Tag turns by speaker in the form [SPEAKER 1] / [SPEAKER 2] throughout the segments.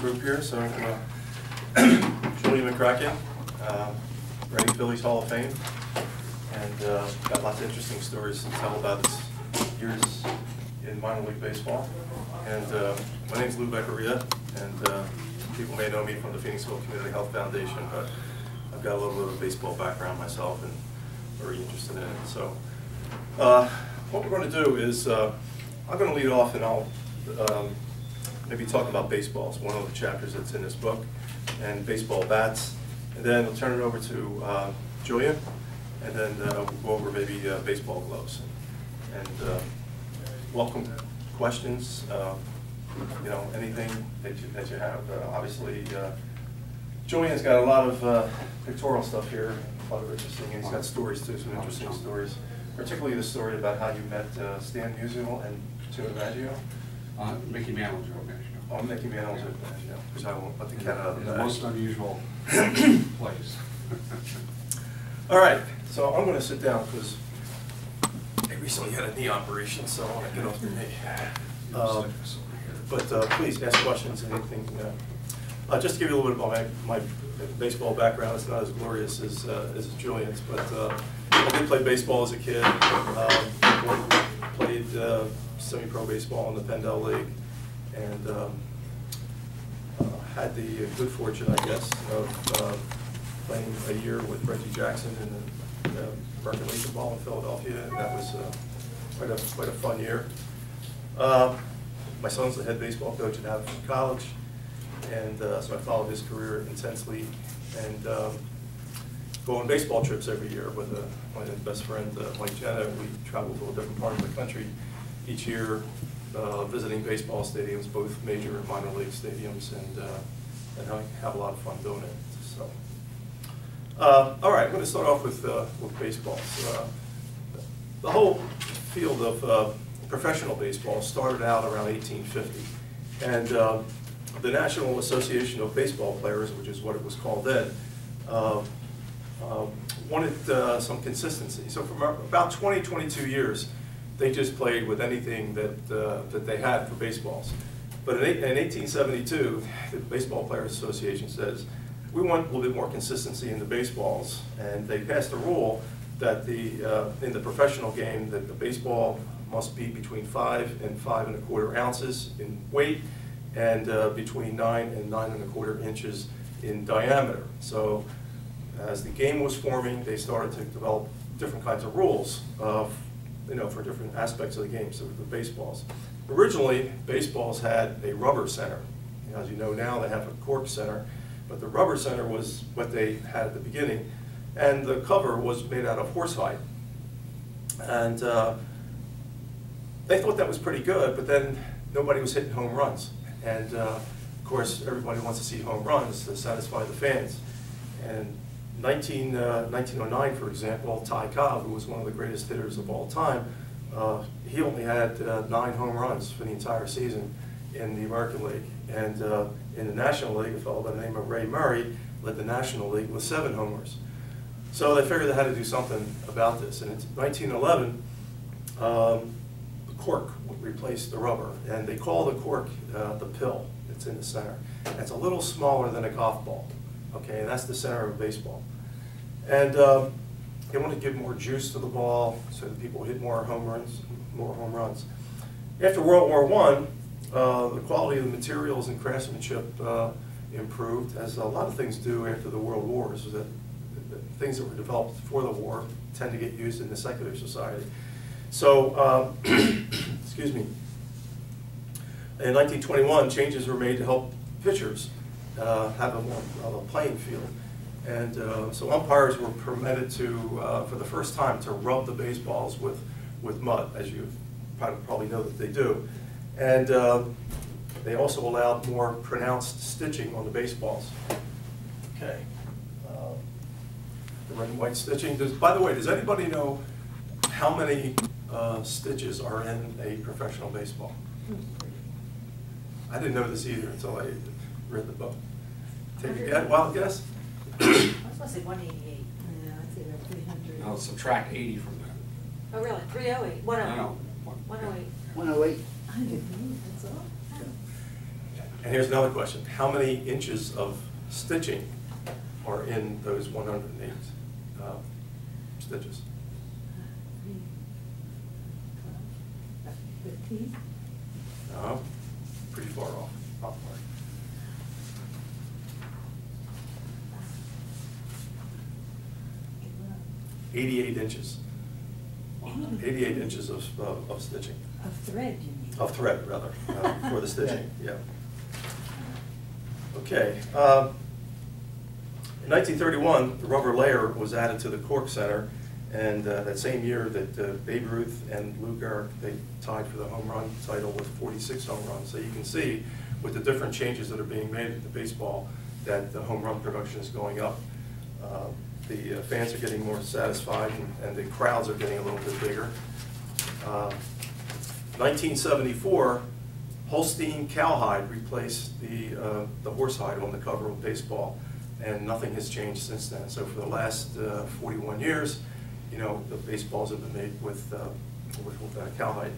[SPEAKER 1] group here. So Julian McCracken, Reading Phillies Hall of Fame, and got lots of interesting stories to tell about his years in minor league baseball. And my name's Beccaria, and people may know me from the Phoenixville Community Health Foundation, but I've got a little bit of a baseball background myself and very interested in it. So what we're going to do is I'm going to lead off, and I'll maybe talk about baseballs, one of the chapters that's in this book, and baseball bats. And then we'll turn it over to Julian, and then we'll go over maybe baseball gloves. And welcome questions, you know, anything that you have. Obviously, Julian's got a lot of pictorial stuff here, a lot of interesting, and he's got stories too, some interesting stories. Particularly the story about how you met Stan Musial and Joe DiMaggio.
[SPEAKER 2] Mickey Mantle, Joe DiMaggio.
[SPEAKER 1] Oh, Mickey Mantle, Joe DiMaggio, because I won't let the cat out of the bag.
[SPEAKER 2] The most unusual place.
[SPEAKER 1] All right, so I'm going to sit down because I recently had a knee operation, so I want to get off the knee. But please ask questions and anything. Just to give you a little bit about my baseball background, it's not as glorious as Julian's, but I did play baseball as a kid. Played semi-pro baseball in the Pendel League, and had the good fortune, I guess, of playing a year with Reggie Jackson in the American League of Ball in Philadelphia, and that was quite a fun year. My son's the head baseball coach at Haverford College, and so I followed his career intensely, and go on baseball trips every year with my best friend, Mike Jenna. We traveled to a different part of the country each year, visiting baseball stadiums, both major and minor league stadiums, and have a lot of fun doing it. So, all right, I'm going to start off with baseballs. The whole field of professional baseball started out around 1850, and the National Association of Baseball Players, which is what it was called then, wanted some consistency. So for about 22 years, they just played with anything that they had for baseballs. But in 1872, the Baseball Players Association says, we want a little bit more consistency in the baseballs, and they passed a rule that in the professional game that the baseball must be between 5 and 5 1/4 ounces in weight, and between 9 and 9 1/4 inches in diameter. So as the game was forming, they started to develop different kinds of rules for different aspects of the game, so the baseballs. Originally, baseballs had a rubber center. As you know now, they have a cork center, but the rubber center was what they had at the beginning, and the cover was made out of horsehide. And they thought that was pretty good, but then nobody was hitting home runs. And of course, everybody wants to see home runs to satisfy the fans. And 1909, for example, Ty Cobb, who was one of the greatest hitters of all time, he only had 9 home runs for the entire season in the American League. And in the National League, a fellow by the name of Ray Murray led the National League with 7 homers. So they figured they had to do something about this. And in 1911, the cork replaced the rubber, and they call the cork the pill. It's in the center. And it's a little smaller than a golf ball. Okay, and that's the center of baseball. And they want to give more juice to the ball so that people hit more home runs. After World War I, the quality of the materials and craftsmanship improved, as a lot of things do after the World Wars. That things that were developed for the war tend to get used in the secular society. So, excuse me. In 1921, changes were made to help pitchers have a more playing field. And so umpires were permitted to, for the first time, to rub the baseballs with mud, as you probably know that they do. And they also allowed more pronounced stitching on the baseballs. Okay. The red and white stitching. By the way, does anybody know how many stitches are in a professional baseball? I didn't know this either until I read the book. Take a wild guess?
[SPEAKER 3] I was going to say 188.
[SPEAKER 4] Yeah, I'd say about 300.
[SPEAKER 2] I'll subtract 80 from that.
[SPEAKER 3] Oh, really? 308. 108.
[SPEAKER 2] No,
[SPEAKER 3] 108.
[SPEAKER 4] 108. 108, that's all?
[SPEAKER 1] And here's another question. How many inches of stitching are in those 108 stitches?
[SPEAKER 4] 15?
[SPEAKER 1] No, pretty far off. Not far. 88 inches. 88 inches of stitching.
[SPEAKER 4] Of thread, you mean?
[SPEAKER 1] Of thread, rather, for the stitching, yeah. Okay. In 1931, the rubber layer was added to the cork center, and that same year that Babe Ruth and Lou Gehrig, they tied for the home run title with 46 home runs. So you can see with the different changes that are being made in the baseball that the home run production is going up. The fans are getting more satisfied, and the crowds are getting a little bit bigger. 1974, Holstein cowhide replaced the horsehide on the cover of baseball, and nothing has changed since then. So for the last 41 years, you know, the baseballs have been made with cowhide.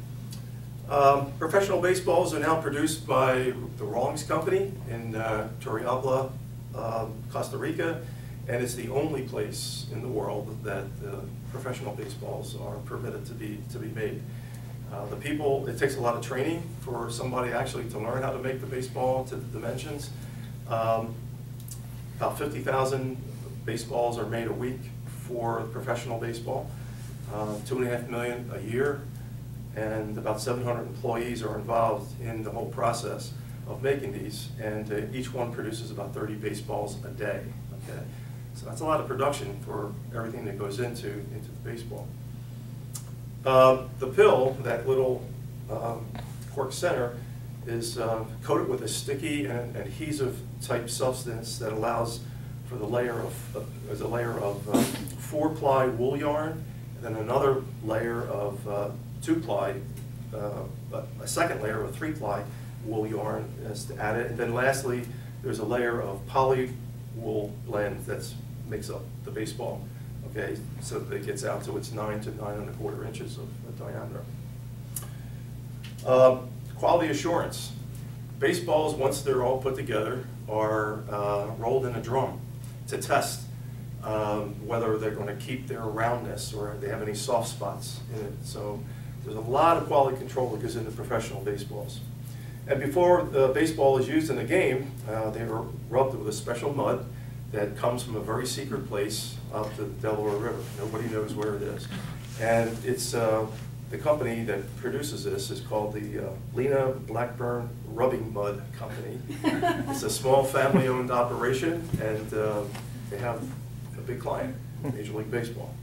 [SPEAKER 1] Professional baseballs are now produced by the Rawlings Company in Turrialba, Costa Rica, and it's the only place in the world that professional baseballs are permitted to be made. The people, it takes a lot of training for somebody actually to learn how to make the baseball to the dimensions. About 50,000 baseballs are made a week for professional baseball, 2.5 million a year, and about 700 employees are involved in the whole process of making these, and each one produces about 30 baseballs a day. Okay, so that's a lot of production for everything that goes into the baseball. The pill, that little cork center, is coated with a sticky and adhesive type substance that allows for the layer of, there's a layer of 4-ply wool yarn, and then another layer of 2-ply, a second layer of 3-ply wool yarn is added, and then lastly there's a layer of poly wool blend that makes up the baseball. Okay, so that it gets out to its 9 to 9¼ inches of diameter. Quality assurance. Baseballs, once they're all put together, are rolled in a drum to test whether they're going to keep their roundness or they have any soft spots in it. So there's a lot of quality control that goes into professional baseballs. And before the baseball is used in a game, they are rubbed with a special mud that comes from a very secret place up the Delaware River. Nobody knows where it is. And it's the company that produces this is called the Lena Blackburn Rubbing Mud Company. It's a small family-owned operation, and they have a big client, Major League Baseball.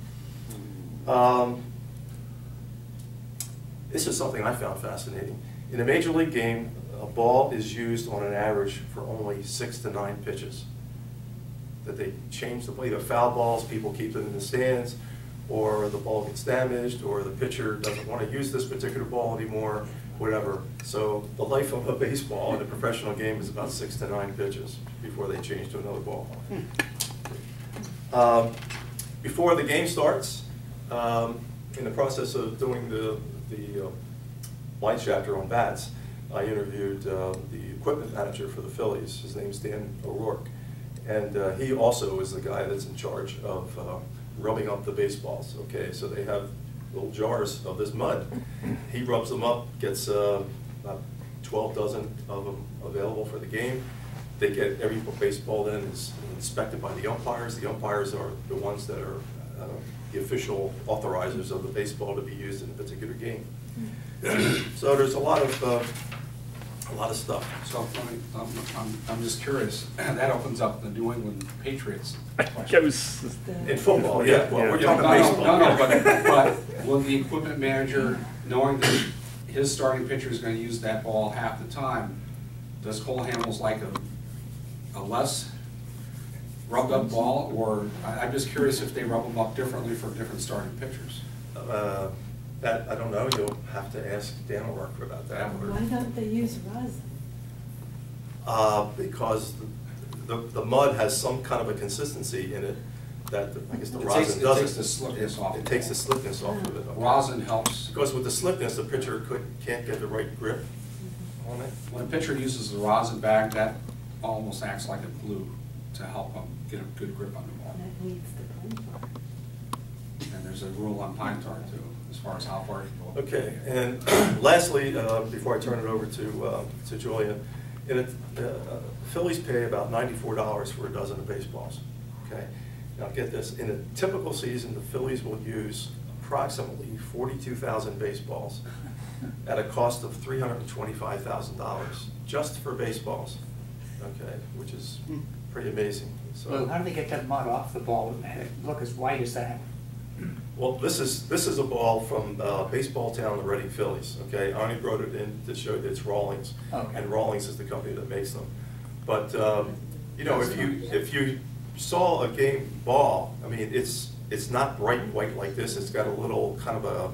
[SPEAKER 1] This is something I found fascinating. In a Major League game, a ball is used on an average for only 6 to 9 pitches. That they change the play. The foul balls, people keep them in the stands, or the ball gets damaged, or the pitcher doesn't want to use this particular ball anymore, whatever. So the life of a baseball in a professional game is about 6 to 9 pitches before they change to another ball. Before the game starts, in the process of doing the line chapter on bats, I interviewed the equipment manager for the Phillies. His name's Dan O'Rourke. And he also is the guy that's in charge of rubbing up the baseballs. Okay, so they have little jars of this mud. He rubs them up, gets about 12 dozen of them available for the game. They get every baseball then is inspected by the umpires. The umpires are the ones that are the official authorizers of the baseball to be used in a particular game. So there's a lot of stuff.
[SPEAKER 2] So I'm just curious, that opens up the New England Patriots
[SPEAKER 1] In football, yeah. Well, we're talking baseball.
[SPEAKER 2] No, but will the equipment manager, knowing that his starting pitcher is going to use that ball half the time, does Cole Hamels like a less rubbed up ball, or I'm just curious if they rub them up differently for different starting pitchers?
[SPEAKER 1] That I don't know. You'll have to ask Dan O'Rourke about that.
[SPEAKER 4] Why don't they use rosin?
[SPEAKER 1] Because the mud has some kind of a consistency in it that I guess the rosin doesn't.
[SPEAKER 2] It takes the slickness off.
[SPEAKER 1] It takes the slickness off of it.
[SPEAKER 2] Rosin helps.
[SPEAKER 1] Because with the slickness, the pitcher can't get the right grip on it.
[SPEAKER 2] When a pitcher uses the rosin bag, that almost acts like a glue to help him get a good grip on the ball.
[SPEAKER 4] That needs the pine tar.
[SPEAKER 2] And there's a rule on pine tar too, as far as how far you can go.
[SPEAKER 1] Okay, and lastly, before I turn it over to Julian, Phillies pay about $94 for a dozen of baseballs. Okay, now get this: in a typical season, the Phillies will use approximately 42,000 baseballs at a cost of $325,000 just for baseballs. Okay, which is pretty amazing.
[SPEAKER 5] Well, how
[SPEAKER 1] So,
[SPEAKER 5] do they get that mud off the ball and have it look as white as that?
[SPEAKER 1] well, this is a ball from Baseball Town, the Reading Phillies. Okay, I only brought it in to show that it's Rawlings,
[SPEAKER 5] Okay.
[SPEAKER 1] and Rawlings is the company that makes them. But you know, if you saw a game ball, I mean, it's not bright white like this. It's got a little kind of a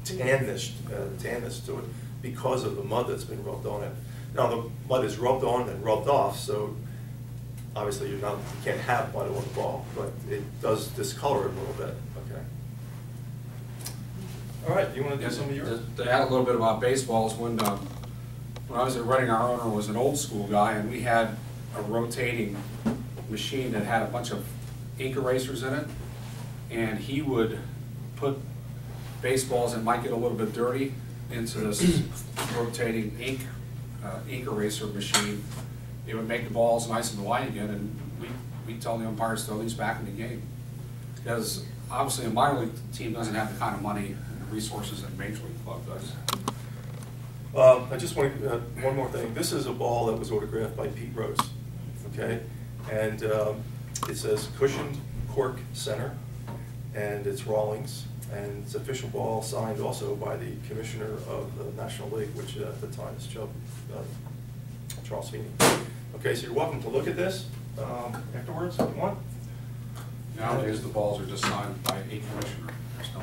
[SPEAKER 1] tanness to it because of the mud that's been rubbed on it. Now the mud is rubbed on and rubbed off, so obviously you can't have mud on the ball, but it does discolor it a little bit. Okay. All right, you want to do
[SPEAKER 2] Yes,
[SPEAKER 1] some of yours?
[SPEAKER 2] to add a little bit about baseballs, when I was at Reading, our owner was an old school guy, and we had a rotating machine that had a bunch of ink erasers in it, and he would put baseballs that might get a little bit dirty into this rotating ink eraser machine. It would make the balls nice and white again, and we tell the umpires to throw these back in the game. Because obviously a minor league team doesn't have the kind of money and resources that a major league club does.
[SPEAKER 1] I just want one more thing. This is a ball that was autographed by Pete Rose, okay? And it says cushioned cork center, and it's Rawlings, and it's official ball signed also by the commissioner of the National League, which at the time is Charles Feeney. Okay, so you're welcome to look at this afterwards if you want.
[SPEAKER 2] Nowadays, the balls are just signed by a commissioner.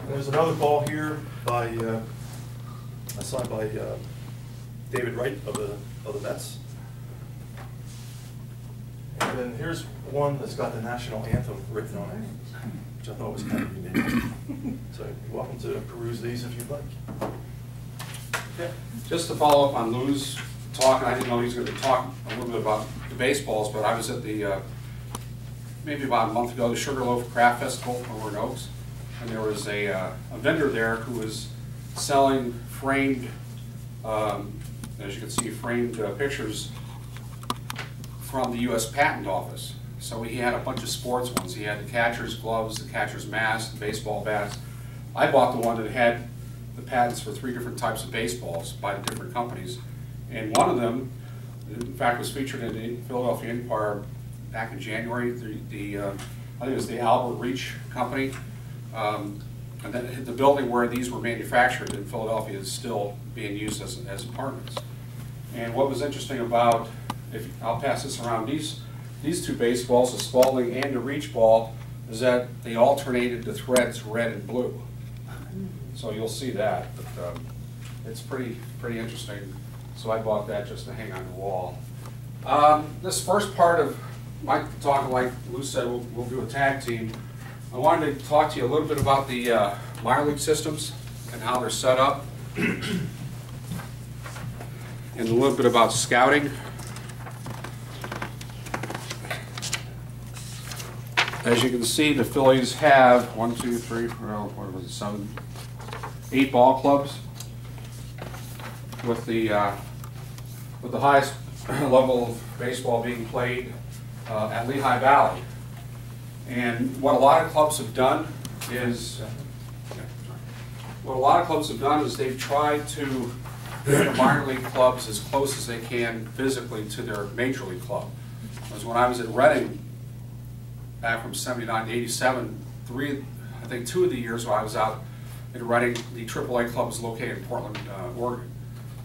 [SPEAKER 1] There's another ball here by signed by David Wright of the Mets. And then here's one that's got the national anthem written on it, which I thought was kind of unique. So you're welcome to peruse these if you'd like. Okay.
[SPEAKER 2] Just to follow up on Lou's talk, and I didn't know he was going to talk a little bit about the baseballs, but I was at the, maybe about a month ago, the Sugarloaf Craft Festival over in Oaks, and there was a vendor there who was selling framed, as you can see, framed pictures from the U.S. Patent Office. So he had a bunch of sports ones. He had the catcher's gloves, the catcher's mask, the baseball bats. I bought the one that had the patents for 3 different types of baseballs by the different companies. And one of them, in fact, was featured in the Philadelphia Inquirer back in January. I think it was the Albert Reach Company. And then the building where these were manufactured in Philadelphia is still being used as apartments. And what was interesting about, I'll pass this around, these two baseballs, the Spalding and the Reach ball, is that they alternated the threads red and blue. So you'll see that, but it's pretty interesting. So I bought that just to hang on the wall. This first part of my talk, like Lou said, we'll do a tag team. I wanted to talk to you a little bit about the minor league systems and how they're set up, and a little bit about scouting. As you can see, the Phillies have 8 ball clubs, with the highest level of baseball being played at Lehigh Valley. And what a lot of clubs have done is they've tried to get the minor league clubs as close as they can physically to their major league club. Because when I was at Reading, back from '79 to '87, I think 2 of the years when I was out in Reading, the AAA club was located in Portland, Oregon.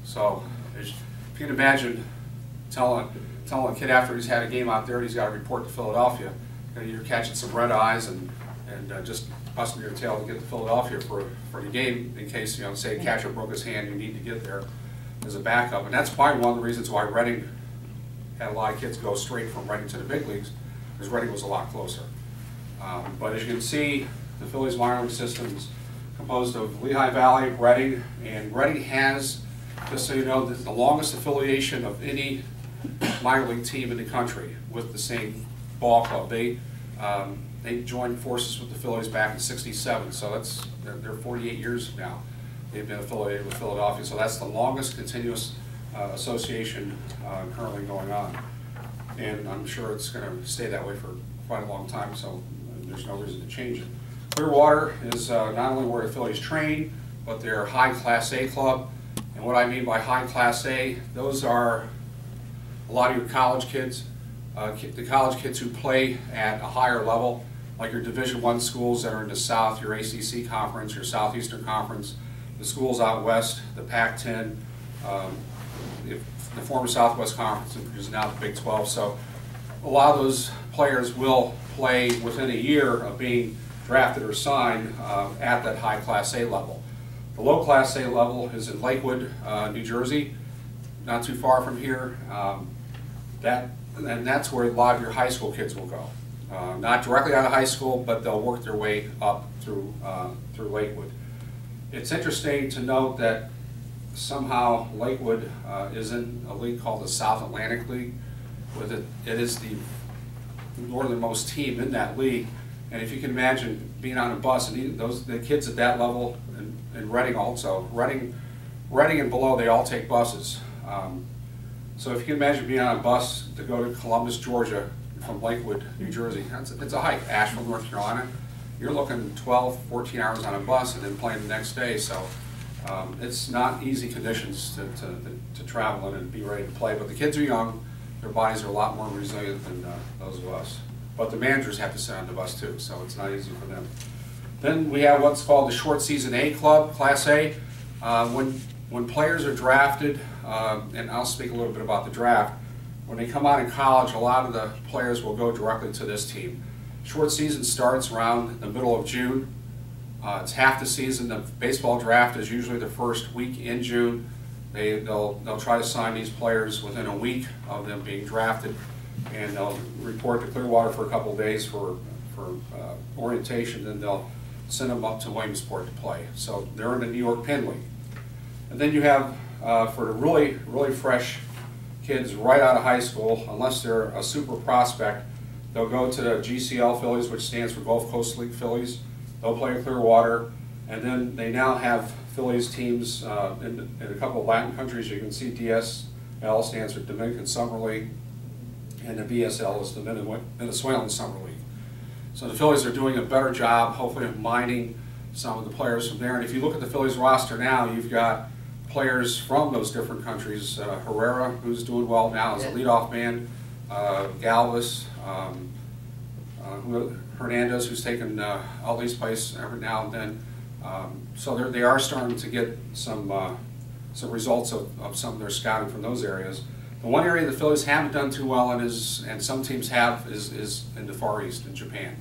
[SPEAKER 2] So if you can imagine telling a kid after he's had a game out there, he's got to report to Philadelphia, you're catching some red eyes and just busting your tail to get to Philadelphia for the game in case, say a catcher broke his hand, you need to get there as a backup. And that's probably one of the reasons why Reading had a lot of kids go straight from Reading to the big leagues, because Reading was a lot closer. But as you can see, the Phillies minor league system is composed of Lehigh Valley, Reading, and Reading has just so you know, the longest affiliation of any minor league team in the country with the same ball club. They joined forces with the Phillies back in '67, so they're 48 years now. They've been affiliated with Philadelphia, so that's the longest continuous association currently going on. And I'm sure it's going to stay that way for quite a long time, so there's no reason to change it. Clearwater is not only where the Phillies train, but they're a high Class A club. And what I mean by high Class A, those are a lot of your college kids, the college kids who play at a higher level, like your Division I schools that are in the South, your ACC conference, your Southeastern Conference, the schools out west, the Pac-10, the former Southwest Conference, which is now the Big 12. So a lot of those players will play within a year of being drafted or signed at that high Class A level. The low Class A level is in Lakewood, New Jersey, not too far from here. And that's where a lot of your high school kids will go. Not directly out of high school, but they'll work their way up through Lakewood. It's interesting to note that somehow Lakewood is in a league called the South Atlantic League. It is the northernmost team in that league. And if you can imagine being on a bus, and the kids at that level, and Reading also, Reading and below, they all take buses. So if you can imagine being on a bus to go to Columbus, Georgia, from Lakewood, New Jersey, it's a hike. Asheville, North Carolina, you're looking 12, 14 hours on a bus and then playing the next day. So it's not easy conditions to travel in and be ready to play. But the kids are young, their bodies are a lot more resilient than those of us. But the managers have to sit on the bus too, so it's not easy for them. Then we have what's called the Short Season A Club, Class A. When players are drafted, and I'll speak a little bit about the draft, when they come out in college, a lot of the players will go directly to this team. Short season starts around the middle of June. It's half the season. The baseball draft is usually the first week in June. They'll try to sign these players within a week of them being drafted, and they'll report to Clearwater for a couple of days for orientation, then they'll send them up to Williamsport to play. So they're in the New York Penn League. And then you have, for the really, really fresh kids right out of high school, unless they're a super prospect, they'll go to the GCL Phillies, which stands for Gulf Coast League Phillies. They'll play in Clearwater, and then they now have Phillies teams in a couple of Latin countries. You can see DSL stands for Dominican Summer League, and the BSL is the Venezuelan Summer League. So the Phillies are doing a better job, hopefully, of mining some of the players from there. And if you look at the Phillies roster now, you've got players from those different countries. Herrera, who's doing well now as a leadoff man, Galvis, Hernandez, who's taken Ali's place every now and then. So they are starting to get some results of some of their scouting from those areas. The one area the Phillies haven't done too well in and some teams have, is in the Far East, in Japan.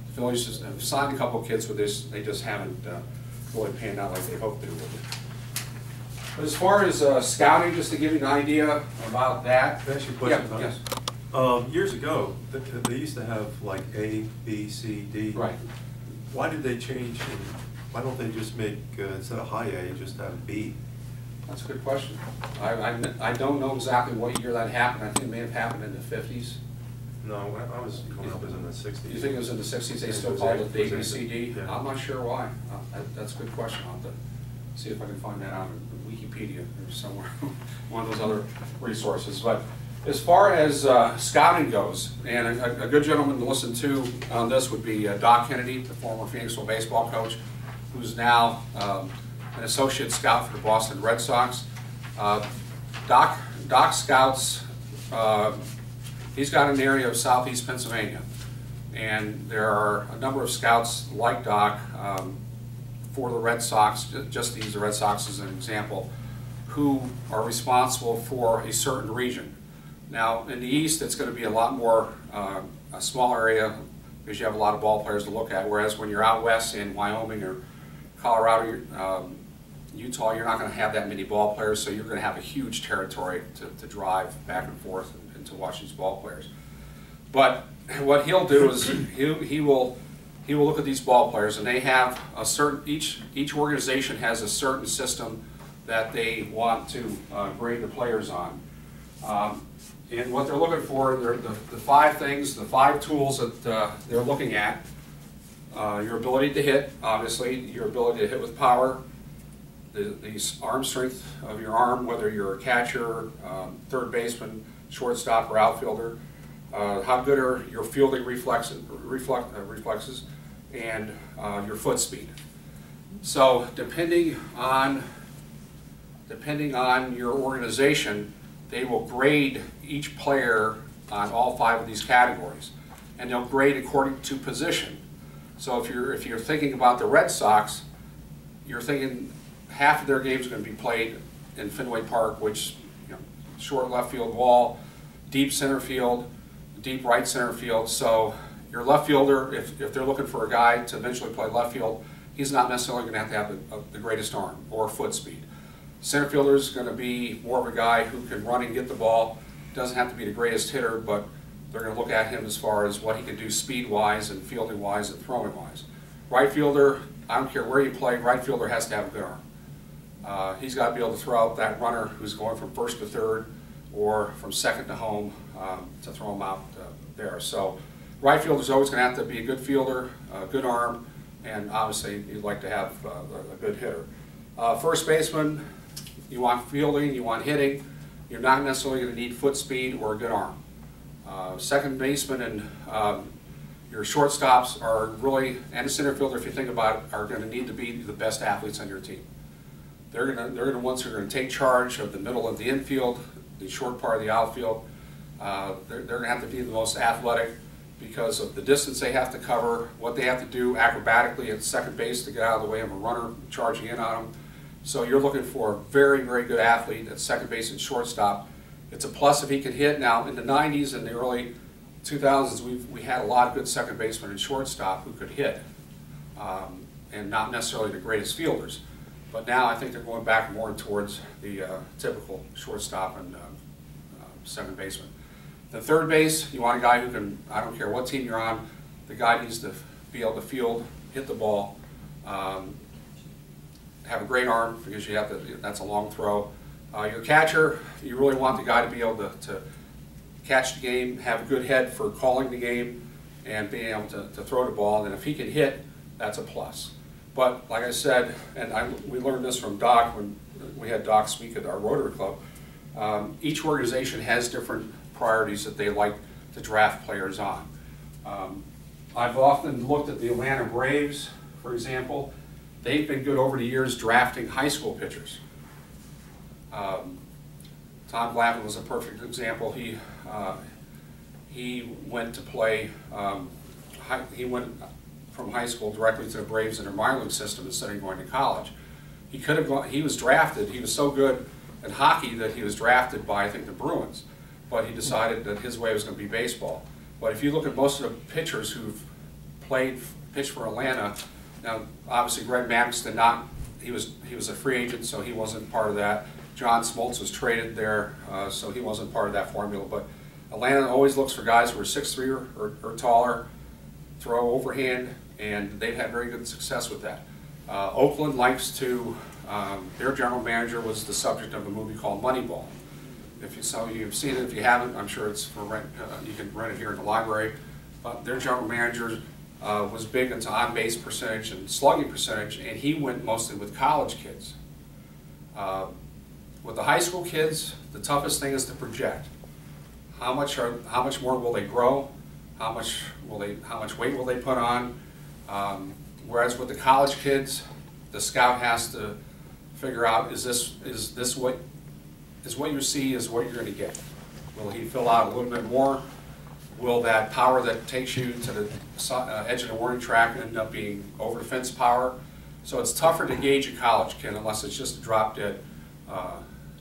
[SPEAKER 2] The Phillies just have signed a couple of kids with this. They just haven't really panned out like they hoped they would. But as far as scouting, just to give you an idea about that.
[SPEAKER 1] Can I ask you a question about
[SPEAKER 2] yes.
[SPEAKER 1] this? Years ago, they used to have like A, B, C, D.
[SPEAKER 2] Right.
[SPEAKER 1] Why did they change? Why don't they just make, instead of high A, just have B?
[SPEAKER 2] That's a good question. I don't know exactly what year that happened. I think it may have happened in the 50s.
[SPEAKER 1] No, I was growing up, it was in the 60s.
[SPEAKER 2] You think it was in the 60s they still called it the ABCD? Yeah. I'm not sure why. That's a good question. I'll have to see if I can find that out in Wikipedia or somewhere, one of those other resources. But as far as scouting goes, and a good gentleman to listen to on this would be Doc Kennedy, the former Phoenixville baseball coach, who's now an associate scout for the Boston Red Sox. Doc scouts, he's got an area of southeast Pennsylvania, and there are a number of scouts like Doc for the Red Sox, just to use the Red Sox as an example, who are responsible for a certain region. Now, in the East, it's going to be a lot more, a smaller area, because you have a lot of ball players to look at, whereas when you're out west in Wyoming or Colorado, Utah, you're not going to have that many ball players, so you're going to have a huge territory to drive back and forth and to watch these ball players. But what he'll do is he will look at these ball players, and they have a certain, each organization has a certain system that they want to grade the players on. And what they're looking for, the 5 things, the 5 tools that they're looking at. Your ability to hit, obviously, your ability to hit with power, the arm strength of your arm, whether you're a catcher, third baseman, shortstop, or outfielder. How good are your fielding reflexes and your foot speed. So depending on your organization, they will grade each player on all 5 of these categories, and they'll grade according to position. So if you're thinking about the Red Sox, you're thinking half of their games are going to be played in Fenway Park, which, you know, short left field wall, deep center field, deep right center field. So your left fielder, if they're looking for a guy to eventually play left field, he's not necessarily going to have the greatest arm or foot speed. Center fielder is going to be more of a guy who can run and get the ball. Doesn't have to be the greatest hitter, but they're going to look at him as far as what he can do speed-wise and fielding-wise and throwing-wise. Right fielder, I don't care where you play, right fielder has to have a good arm. He's got to be able to throw out that runner who's going from first to third or from second to home to throw him out there. So right fielder's always going to have to be a good fielder, a good arm, and obviously you'd like to have a good hitter. First baseman, you want fielding, you want hitting. You're not necessarily going to need foot speed or a good arm. Second baseman and your shortstops are really, and the center fielder, if you think about it, are going to need to be the best athletes on your team. They're the ones who are going to take charge of the middle of the infield, the short part of the outfield. They're going to have to be the most athletic because of the distance they have to cover, what they have to do acrobatically at second base to get out of the way of a runner charging in on them. So you're looking for a very, very good athlete at second base and shortstop. It's a plus if he can hit. Now, in the 90s and the early 2000s, we had a lot of good second basemen and shortstop who could hit, and not necessarily the greatest fielders. But now I think they're going back more towards the typical shortstop and second baseman. The third base, you want a guy who can, I don't care what team you're on, the guy needs to be able to field, hit the ball, have a great arm because you have to, that's a long throw. Your catcher, you really want the guy to be able to catch the game, have a good head for calling the game, and being able to throw the ball. And if he can hit, that's a plus. But like I said, and we learned this from Doc when we had Doc speak at our Rotary Club, each organization has different priorities that they like to draft players on. I've often looked at the Atlanta Braves, for example. They've been good over the years drafting high school pitchers. Tom Glavine was a perfect example. He went to play, he went from high school directly to the Braves in their minor league system instead of going to college. He could have gone, he was drafted, he was so good at hockey that he was drafted by, I think, the Bruins, but he decided that his way was going to be baseball. But if you look at most of the pitchers who've pitched for Atlanta, now obviously Greg Maddux did not, he was a free agent, so he wasn't part of that. John Smoltz was traded there, so he wasn't part of that formula. But Atlanta always looks for guys who are 6'3" or taller, throw overhand, and they've had very good success with that. Oakland likes to, their general manager was the subject of a movie called Moneyball. So you've seen it. If you haven't, I'm sure it's for rent. You can rent it here in the library. But their general manager was big into on-base percentage and slugging percentage, and he went mostly with college kids. With the high school kids, the toughest thing is to project. How much more will they grow? How much weight will they put on? Whereas with the college kids, the scout has to figure out, is what you see is what you're going to get. Will he fill out a little bit more? Will that power that takes you to the edge of the warning track end up being over the fence power? So it's tougher to gauge a college kid unless it's just a drop dead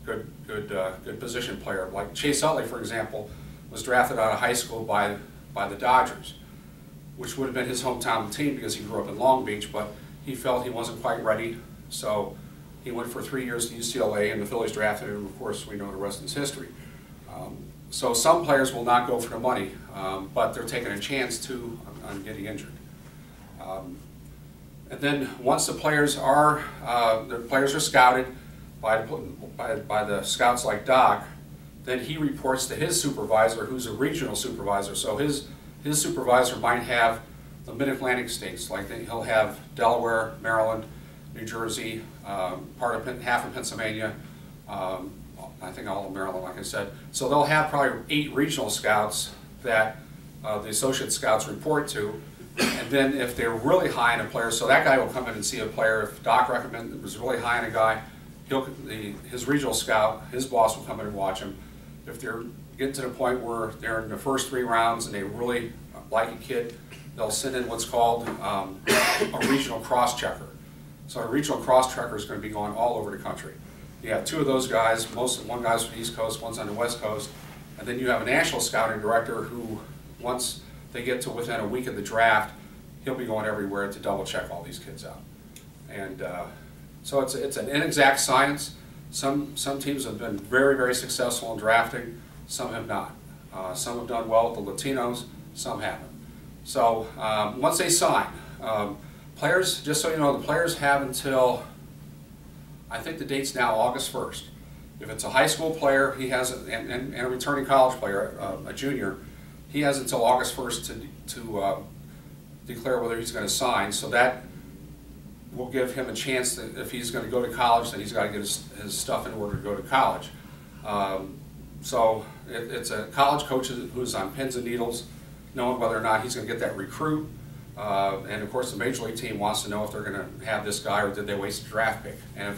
[SPEAKER 2] good position player. Like Chase Utley, for example, was drafted out of high school by the Dodgers, which would have been his hometown team because he grew up in Long Beach, but he felt he wasn't quite ready, so he went for 3 years to UCLA, and the Phillies drafted him. Of course, we know the rest is history. So some players will not go for the money, but they're taking a chance too on getting injured. And then once the players are scouted by the scouts like Doc, then he reports to his supervisor, who's a regional supervisor. So his supervisor might have the Mid-Atlantic states, like he'll have Delaware, Maryland, New Jersey, half of Pennsylvania, I think all of Maryland, like I said. So they'll have probably 8 regional scouts that the associate scouts report to. And then if they're really high in a player, so that guy will come in and see a player. If Doc recommended it was really high in a guy, his regional scout, his boss will come in and watch him. If they're getting to the point where they're in the first 3 rounds and they really like a kid, they'll send in what's called a regional cross-checker. So a regional cross-checker is going to be going all over the country. You have 2 of those guys, one guy's from the East Coast, one's on the West Coast, and then you have a national scouting director who, once they get to within a week of the draft, he'll be going everywhere to double check all these kids out. And so it's an inexact science. Some teams have been very, very successful in drafting, some have not. Some have done well with the Latinos, some haven't. So once they sign, players, just so you know, the players have until, I think the date's now August 1st. If it's a high school player, he has, and a returning college player, a junior, he has until August 1st to declare whether he's going to sign. So that will give him a chance that if he's going to go to college, then he's got to get his stuff in order to go to college. So it's a college coach who's on pins and needles, knowing whether or not he's going to get that recruit. And of course the Major League team wants to know if they're going to have this guy or did they waste a draft pick. And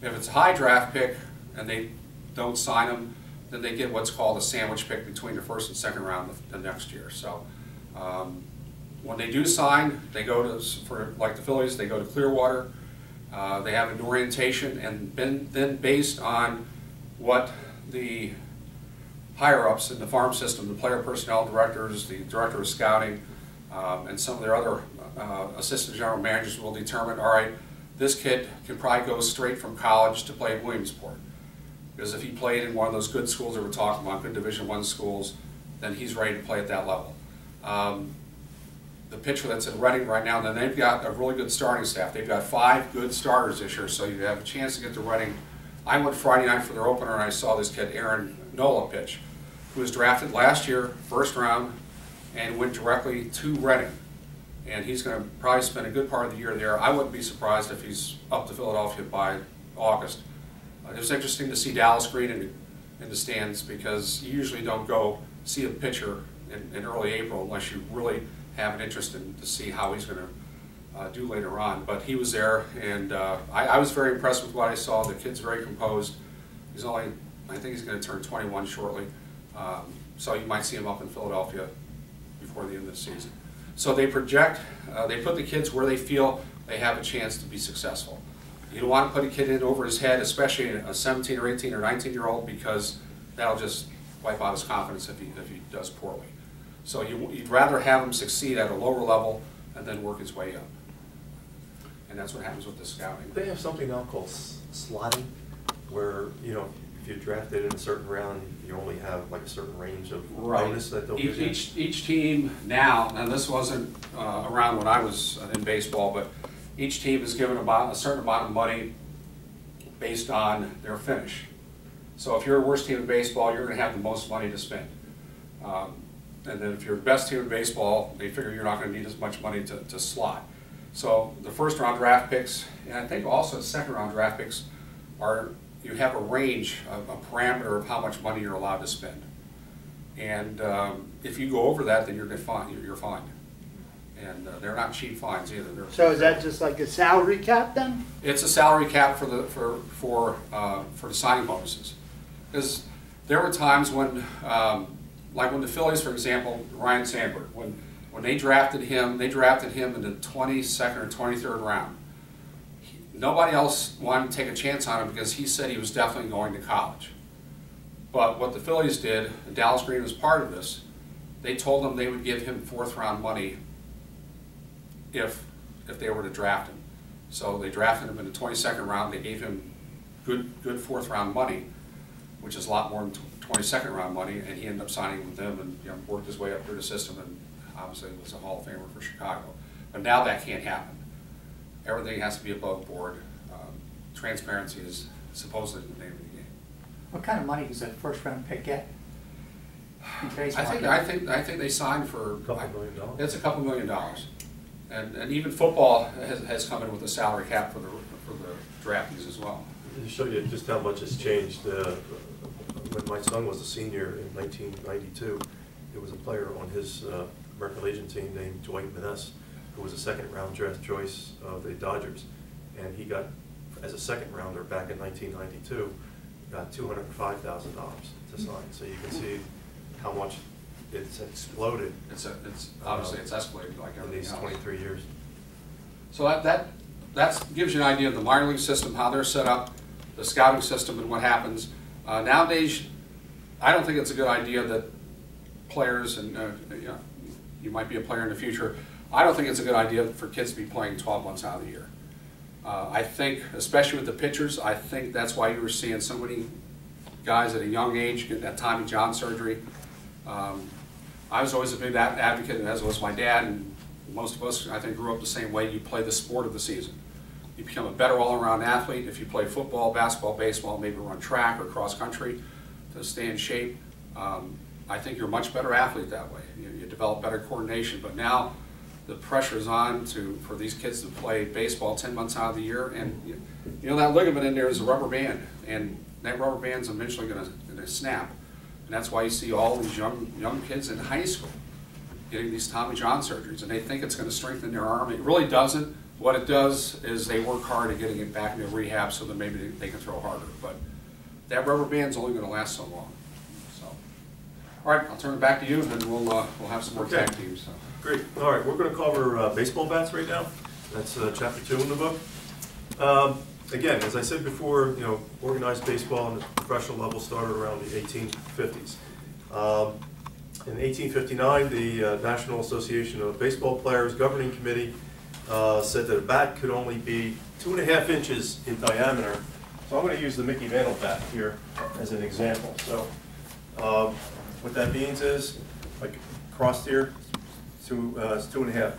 [SPEAKER 2] if it's a high draft pick and they don't sign him, then they get what's called a sandwich pick between the first and second round the next year. So when they do sign, they go to, for like the Phillies, they go to Clearwater. They have an orientation, and then based on what the higher-ups in the farm system, the player personnel directors, the director of scouting, and some of their other assistant general managers will determine, all right, this kid can probably go straight from college to play at Williamsport. Because if he played in one of those good schools that we're talking about, good Division I schools, then he's ready to play at that level. The pitcher that's in Reading right now, then they've got a really good starting staff. They've got 5 good starters this year, so you have a chance to get to Reading. I went Friday night for their opener and I saw this kid, Aaron Nola, pitch, who was drafted last year, first round, and went directly to Reading. And he's going to probably spend a good part of the year there. I wouldn't be surprised if he's up to Philadelphia by August. It was interesting to see Dallas Green in the stands, because you usually don't go see a pitcher in early April unless you really have an interest in to see how he's going to do later on. But he was there, and I was very impressed with what I saw. The kid's very composed. He's only, I think he's going to turn 21 shortly. So you might see him up in Philadelphia before the end of the season. So they project, they put the kids where they feel they have a chance to be successful. You don't want to put a kid in over his head, especially a 17 or 18 or 19-year-old, because that'll just wipe out his confidence if he does poorly. So you'd rather have him succeed at a lower level and then work his way up. And that's what happens with the scouting.
[SPEAKER 1] They have something now called slotting, where, you know, if you're drafted in a certain round, you only have like a certain range of bonus that they'll give you.
[SPEAKER 2] Each team now, and this wasn't around when I was in baseball, but each team is given about a certain amount of money based on their finish. So if you're a worst team in baseball, you're going to have the most money to spend. And then if you're the best team in baseball, they figure you're not going to need as much money to slot. So the first round draft picks, and I think also the second round draft picks, you have a range, a parameter of how much money you're allowed to spend. And if you go over that, then you're fine. And they're not cheap fines either.
[SPEAKER 6] So is that just like a salary cap then?
[SPEAKER 2] It's a salary cap for the signing bonuses. Because there were times when, like when the Phillies, for example, Ryan Sandberg, when they drafted him in the 22nd or 23rd round. Nobody else wanted to take a chance on him because he said he was definitely going to college. But what the Phillies did, and Dallas Green was part of this, they told him they would give him 4th round money if they were to draft him. So they drafted him in the 22nd round. They gave him good 4th round money, which is a lot more than 22nd round money, and he ended up signing with them and worked his way up through the system, and obviously was a Hall of Famer for Chicago. But now that can't happen. Everything has to be above board. Transparency is supposedly the name of the game.
[SPEAKER 5] What kind of money does that first round pick get? In today's
[SPEAKER 2] I
[SPEAKER 5] market?
[SPEAKER 2] think they signed for
[SPEAKER 1] $2 million.
[SPEAKER 2] It's a couple $1 million, and even football has come in with a salary cap for the draftees as well.
[SPEAKER 1] To show you just how much has changed, when my son was a senior in 1992, there was a player on his American Legion team named Dwight Maness, who was a second-round draft choice of the Dodgers, and he got, as a second-rounder back in 1992, got $205,000 to sign. So you can see how much it's exploded.
[SPEAKER 2] It's obviously it's escalated like
[SPEAKER 1] in
[SPEAKER 2] everything
[SPEAKER 1] these
[SPEAKER 2] else.
[SPEAKER 1] 23 years.
[SPEAKER 2] So that gives you an idea of the minor league system, how they're set up, the scouting system, and what happens. Nowadays, I don't think it's a good idea that players, and you know, you might be a player in the future, I don't think it's a good idea for kids to be playing 12 months out of the year. I think, especially with the pitchers, I think that's why you were seeing so many guys at a young age getting that Tommy John surgery. I was always a big advocate, as was my dad, and most of us, I think, grew up the same way. You play the sport of the season. You become a better all-around athlete if you play football, basketball, baseball, maybe run track or cross country to stay in shape. I think you're a much better athlete that way. You develop better coordination. But now the pressure is on for these kids to play baseball 10 months out of the year, and you know that ligament in there is a rubber band, and that rubber band's eventually going to snap. And that's why you see all these young kids in high school getting these Tommy John surgeries, and they think it's going to strengthen their arm. It really doesn't. What it does is they work hard at getting it back into rehab so that maybe they can throw harder. But that rubber band's only going to last so long. So, all right, I'll turn it back to you, and then we'll have some more tag teams. So.
[SPEAKER 1] Great. All right, we're going to cover baseball bats right now. That's chapter 2 in the book. Again, as I said before, you know, organized baseball on the professional level started around the 1850s. In 1859, the National Association of Baseball Players Governing Committee said that a bat could only be 2.5 inches in diameter. So I'm going to use the Mickey Mantle bat here as an example. So what that means is, like crossed here, it's 2.5.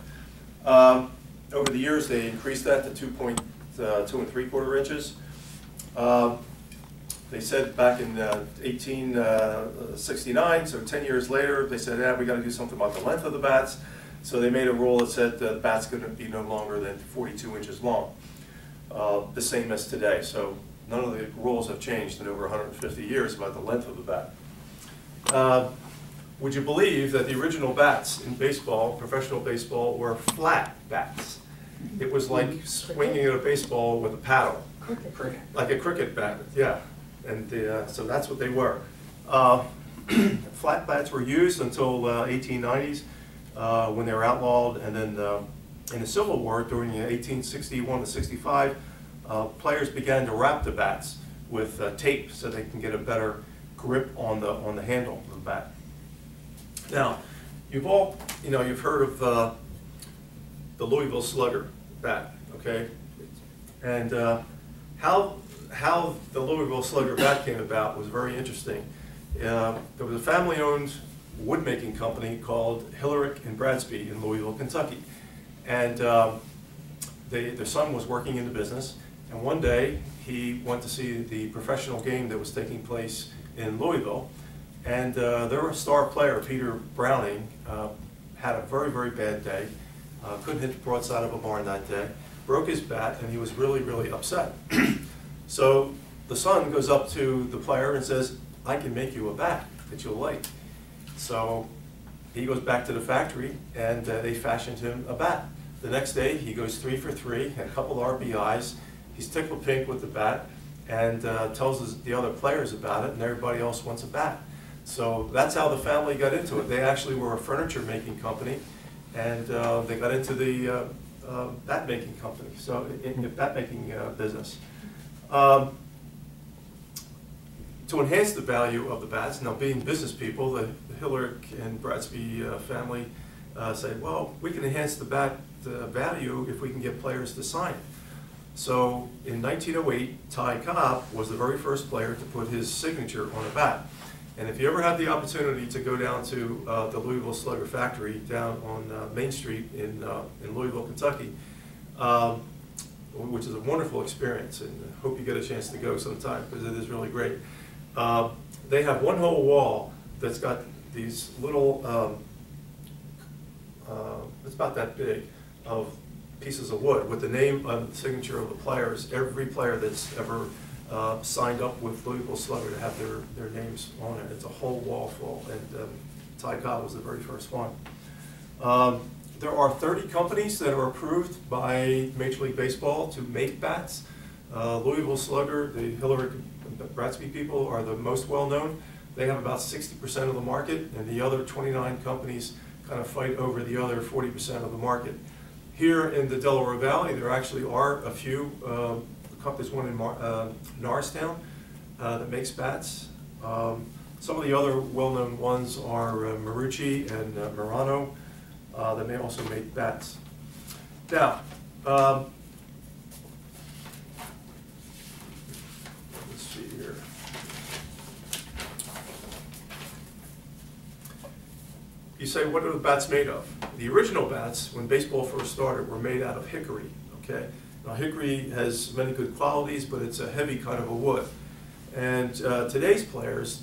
[SPEAKER 1] Over the years, they increased that to 2 3/4 inches. They said back in 1869, so 10 years later, they said, yeah, we got to do something about the length of the bats. So they made a rule that said the bat's going to be no longer than 42 inches long, the same as today. So none of the rules have changed in over 150 years about the length of the bat. Would you believe that the original bats in baseball, professional baseball, were flat bats? It was like swinging at a baseball with a paddle.
[SPEAKER 5] Cricket.
[SPEAKER 1] Like a cricket bat, yeah. And so that's what they were. Flat bats were used until 1890s when they were outlawed, and then in the Civil War during 1861 to 65, players began to wrap the bats with tape so they can get a better grip on the handle of the bat. Now, you've heard of the Louisville Slugger bat, okay? And how the Louisville Slugger bat came about was very interesting. There was a family-owned wood-making company called Hillerick and Bradsby in Louisville, Kentucky. And their son was working in the business, and one day he went to see the professional game that was taking place in Louisville, and their star player, Peter Browning, had a very, very bad day. Couldn't hit the broadside of a barn that day, broke his bat, and he was really, really upset. So the son goes up to the player and says, I can make you a bat that you'll like. So he goes back to the factory, and they fashioned him a bat. The next day, he goes 3 for 3, had a couple RBIs. He's tickled pink with the bat, and tells the other players about it, and everybody else wants a bat. So that's how the family got into it. They actually were a furniture-making company, and they got into the bat-making company, so in the bat-making business. To enhance the value of the bats, now being business people, the Hillerick and Bradsby family say, well, we can enhance the bat value if we can get players to sign it. So in 1908, Ty Cobb was the very first player to put his signature on a bat. And if you ever have the opportunity to go down to the Louisville Slugger factory down on Main Street in Louisville, Kentucky, which is a wonderful experience, and I hope you get a chance to go sometime because it is really great. They have one whole wall that's got these little, it's about that big, of pieces of wood with the name and the signature of the players. Every player that's ever signed up with Louisville Slugger to have their names on it. It's a whole wall full, and Ty Cobb was the very first one. There are 30 companies that are approved by Major League Baseball to make bats. Louisville Slugger, the Hillary Bratsby people are the most well-known. They have about 60% of the market, and the other 29 companies kind of fight over the other 40% of the market. Here in the Delaware Valley, there actually are a few companies, one in Norristown that makes bats. Some of the other well-known ones are Marucci and Murano that may also make bats. Now, let's see here. You say, what are the bats made of? The original bats, when baseball first started, were made out of hickory, okay? Now, hickory has many good qualities, but it's a heavy kind of a wood. And today's players,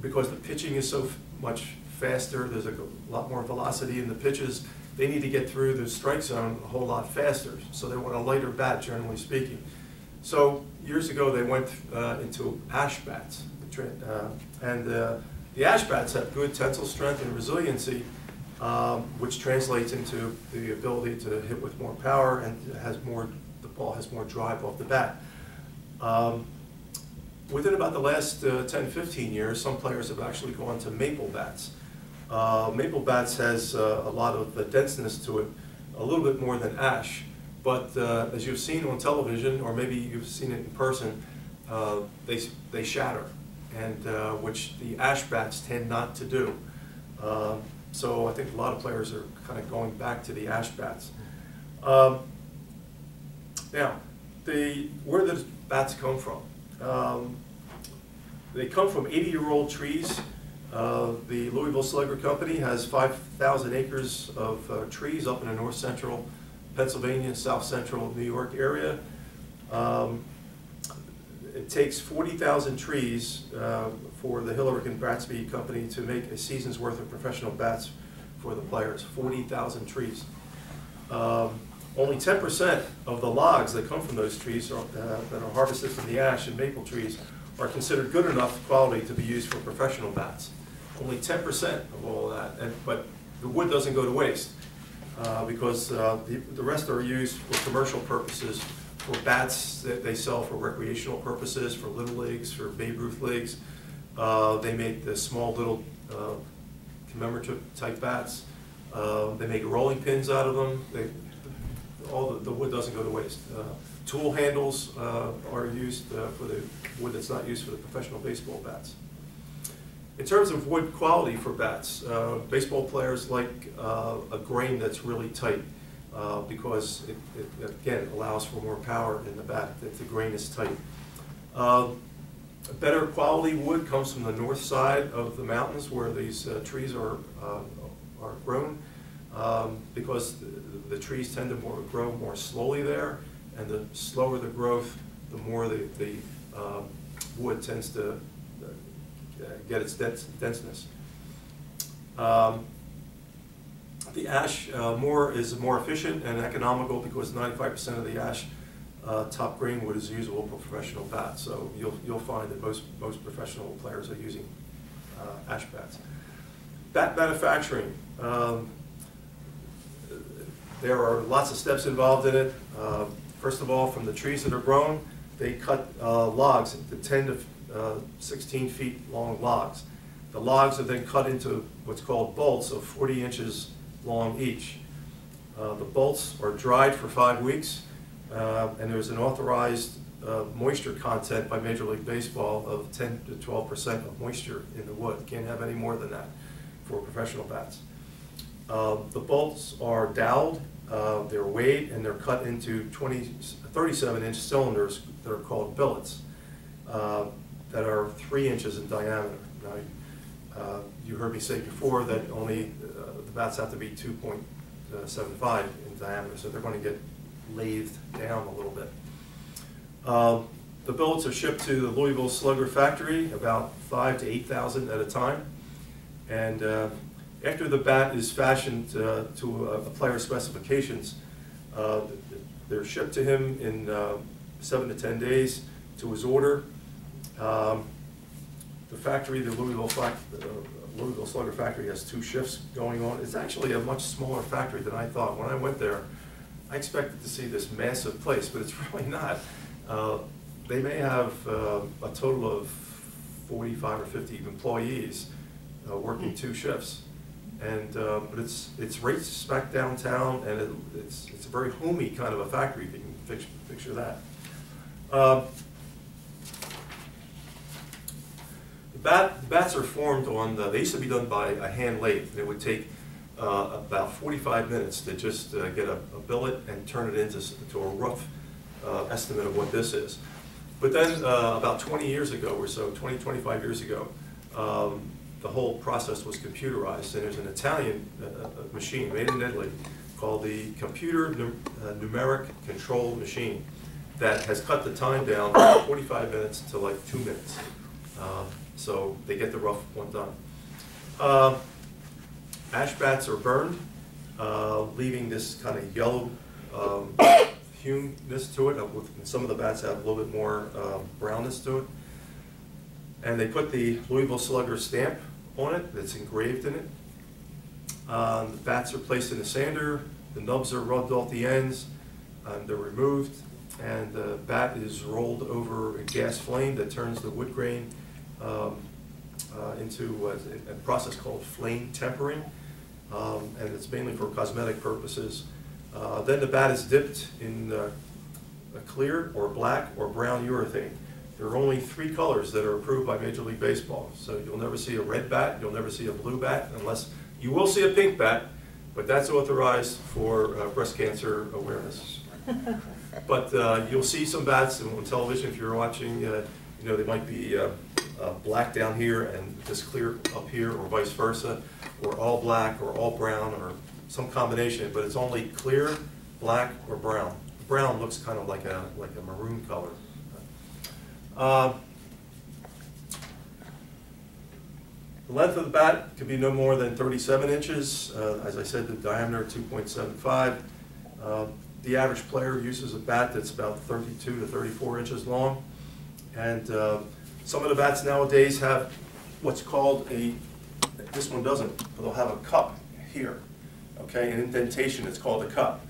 [SPEAKER 1] because the pitching is so much faster, there's a lot more velocity in the pitches, they need to get through the strike zone a whole lot faster. So they want a lighter bat, generally speaking. So years ago, they went into ash bats. The ash bats have good tensile strength and resiliency, which translates into the ability to hit with more power, and the ball has more drive off the bat. Within about the last 10-15 years, some players have actually gone to maple bats. Maple bats has a lot of denseness to it, a little bit more than ash, but as you've seen on television, or maybe you've seen it in person, they shatter, and which the ash bats tend not to do. So I think a lot of players are kind of going back to the ash bats. Now, where do the bats come from? They come from 80-year-old trees. The Louisville Slugger Company has 5,000 acres of trees up in the north central Pennsylvania, south central New York area. It takes 40,000 trees for the Hillary Bratsby Company to make a season's worth of professional bats for the players. 40,000 trees. Only 10% of the logs that come from those trees that are harvested from the ash and maple trees are considered good enough quality to be used for professional bats. Only 10% of all of that, but the wood doesn't go to waste because the rest are used for commercial purposes, for bats that they sell for recreational purposes, for little leagues, for Babe Ruth leagues. They make the small little commemorative type bats. They make rolling pins out of them. All the wood doesn't go to waste. Tool handles are used for the wood that's not used for the professional baseball bats. In terms of wood quality for bats, baseball players like a grain that's really tight because it again allows for more power in the bat if the grain is tight. Better quality wood comes from the north side of the mountains where these trees are grown because the trees tend to grow more slowly there, and the slower the growth, the more the wood tends to get its denseness. The ash is more efficient and economical because 95% of the ash top grain wood is usable for professional bats. So you'll find that most professional players are using ash bats. Bat manufacturing. There are lots of steps involved in it. First of all, from the trees that are grown, they cut logs into 10 to 16 feet long logs. The logs are then cut into what's called bolts of 40 inches long each. The bolts are dried for 5 weeks, and there's an authorized moisture content by Major League Baseball of 10 to 12% of moisture in the wood. You can't have any more than that for professional bats. The bolts are doweled, they're weighed, and they're cut into 37-inch cylinders that are called billets that are 3 inches in diameter. Now, you heard me say before that only the bats have to be 2.75 in diameter, so they're going to get lathed down a little bit. The billets are shipped to the Louisville Slugger factory, about 5,000 to 8,000 at a time. And after the bat is fashioned to a player's specifications, they're shipped to him in 7 to 10 days to his order. The factory, the Louisville Slugger factory, has 2 shifts going on. It's actually a much smaller factory than I thought. When I went there, I expected to see this massive place, but it's really not. They may have a total of 45 or 50 employees working 2 shifts, and but it's right smack downtown, and it's a very homey kind of a factory, if you can picture that. The bats are formed on, they used to be done by a hand lathe, and it would take about 45 minutes to just get a billet and turn it into a rough estimate of what this is. But then about 20 years ago or so, 25 years ago, the whole process was computerized, and there's an Italian machine made in Italy called the Computer Numeric Control Machine that has cut the time down from 45 minutes to like 2 minutes. So they get the rough one done. Ash bats are burned, leaving this kind of yellow hueness to it. Some of the bats have a little bit more brownness to it. And they put the Louisville Slugger stamp on it that's engraved in it. The bats are placed in a sander, the nubs are rubbed off the ends, and they're removed, and the bat is rolled over a gas flame that turns the wood grain into a process called flame tempering, and it's mainly for cosmetic purposes. Then the bat is dipped in a clear or black or brown urethane. There are only 3 colors that are approved by Major League Baseball. So you'll never see a red bat, you'll never see a blue bat, unless you will see a pink bat, but that's authorized for breast cancer awareness. But you'll see some bats on television if you're watching. They might be black down here and just clear up here, or vice versa, or all black or all brown, or some combination. But it's only clear, black, or brown. Brown looks kind of like a maroon color. The length of the bat can be no more than 37 inches. As I said, the diameter 2.75. The average player uses a bat that's about 32 to 34 inches long. And some of the bats nowadays have what's called this one doesn't, but they'll have a cup here, okay, an indentation. It's called a cup.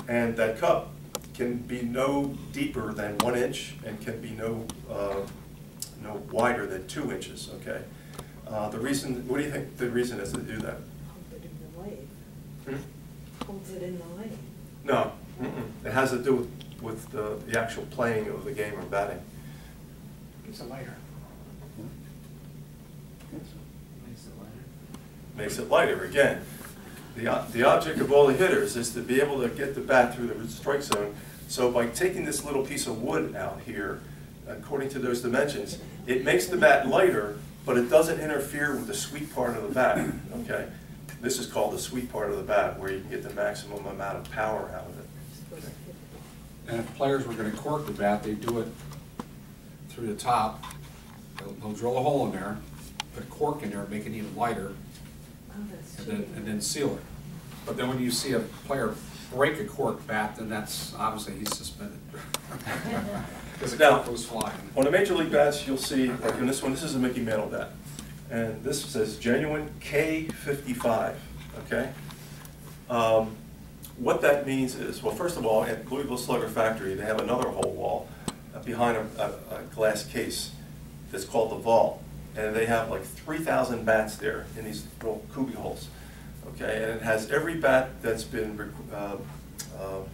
[SPEAKER 1] And that cup can be no deeper than 1 inch and can be no wider than 2 inches, okay? The reason, what do you think the reason is to do that?
[SPEAKER 4] Hold it in the lathe. Holds it in the lathe.
[SPEAKER 1] No, it has to do with the actual playing of the game or batting.
[SPEAKER 5] It's a lighter.
[SPEAKER 1] Makes it lighter. Again, the object of all the hitters is to be able to get the bat through the strike zone. So by taking this little piece of wood out here, according to those dimensions, it makes the bat lighter, but it doesn't interfere with the sweet part of the bat, okay? This is called the sweet part of the bat, where you can get the maximum amount of power out of it.
[SPEAKER 2] And if players were going to cork the bat, they do it through the top. They'll drill a hole in there, put a cork in there, make it even lighter, and then seal it. But then when you see a player break a cork bat, then that's obviously he's suspended. Because the cork goes flying.
[SPEAKER 1] On the Major League bats, you'll see, like in this one, this is a Mickey Mantle bat. And this says genuine K55, okay? What that means is, well, first of all, at Louisville Slugger Factory, they have another whole wall behind a glass case that's called the vault. And they have like 3,000 bats there in these little cubicles, okay? And it has every bat that's been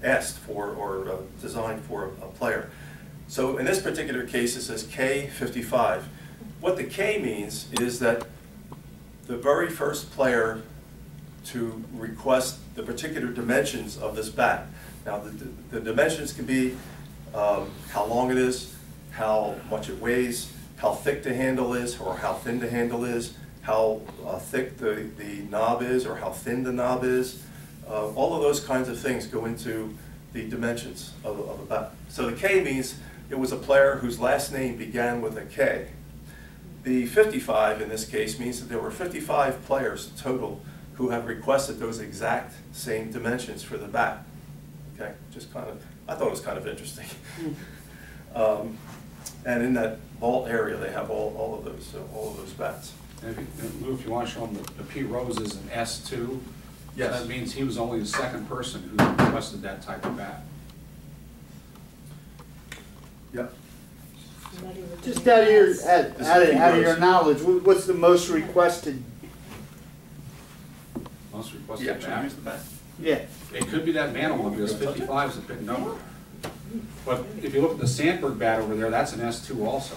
[SPEAKER 1] asked for or designed for a player. So in this particular case, it says K55. What the K means is that the very first player to request the particular dimensions of this bat. Now, the dimensions can be how long it is, how much it weighs, how thick the handle is, or how thin the handle is, how thick the knob is, or how thin the knob is. All of those kinds of things go into the dimensions of a bat. So the K means it was a player whose last name began with a K. The 55 in this case means that there were 55 players total who have requested those exact same dimensions for the bat. Okay, just kind of, I thought it was kind of interesting. And in that vault area, they have all of those bats.
[SPEAKER 2] And Lou, if you want to show them the Pete Rose is an S2.
[SPEAKER 1] Yes.
[SPEAKER 2] That means he was only the second person who requested that type of bat.
[SPEAKER 1] Yep.
[SPEAKER 6] Just out of your knowledge, what's the most requested?
[SPEAKER 2] Most requested
[SPEAKER 1] You actually
[SPEAKER 2] bat.
[SPEAKER 1] use the bat?
[SPEAKER 6] Yeah.
[SPEAKER 2] It could be that Mantle one, because 55 is a big number. But if you look at the Sandberg bat over there, that's an S2 also.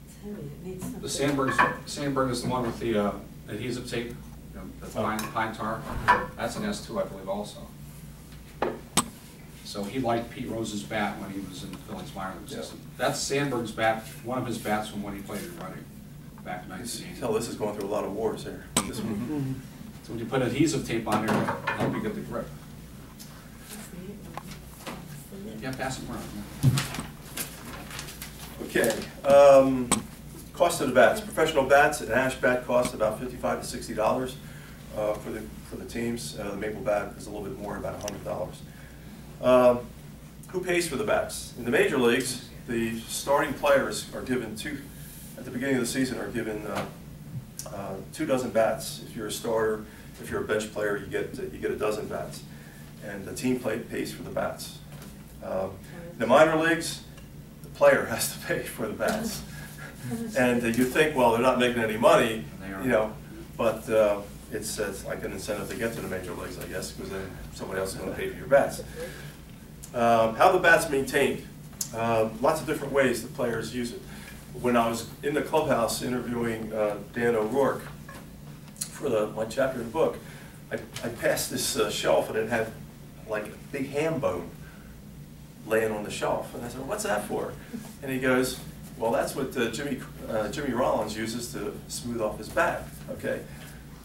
[SPEAKER 4] It's heavy, it needs something.
[SPEAKER 2] The Sandberg is the one with the adhesive tape, the pine tar. That's an S2, I believe, also. So he liked Pete Rose's bat when he was in the Phillies minor league system. That's Sandberg's bat, one of his bats from when he played in running back in 1980.
[SPEAKER 1] Tell this is going through a lot of wars here. This one.
[SPEAKER 2] So when you put adhesive tape on there, it'll help you get the grip. Yeah, pass it around.
[SPEAKER 1] Okay, cost of the bats. Professional bats, an ash bat costs about $55 to $60 for the teams. The maple bat is a little bit more, about $100. Who pays for the bats? In the major leagues, the starting players are given at the beginning of the season, are given 2 dozen bats. If you're a starter, if you're a bench player, you get a dozen bats, and the team pays for the bats. In the minor leagues, the player has to pay for the bats, and you think, well, they're not making any money, you know, but it's like an incentive to get to the major leagues, I guess, because then somebody else is going to pay for your bats. How the bat's maintained? Lots of different ways the players use it. When I was in the clubhouse interviewing Dan O'Rourke for my chapter in the book, I passed this shelf and it had like a big ham bone laying on the shelf. And I said, what's that for? And he goes, well, that's what Jimmy Rollins uses to smooth off his bat. Okay.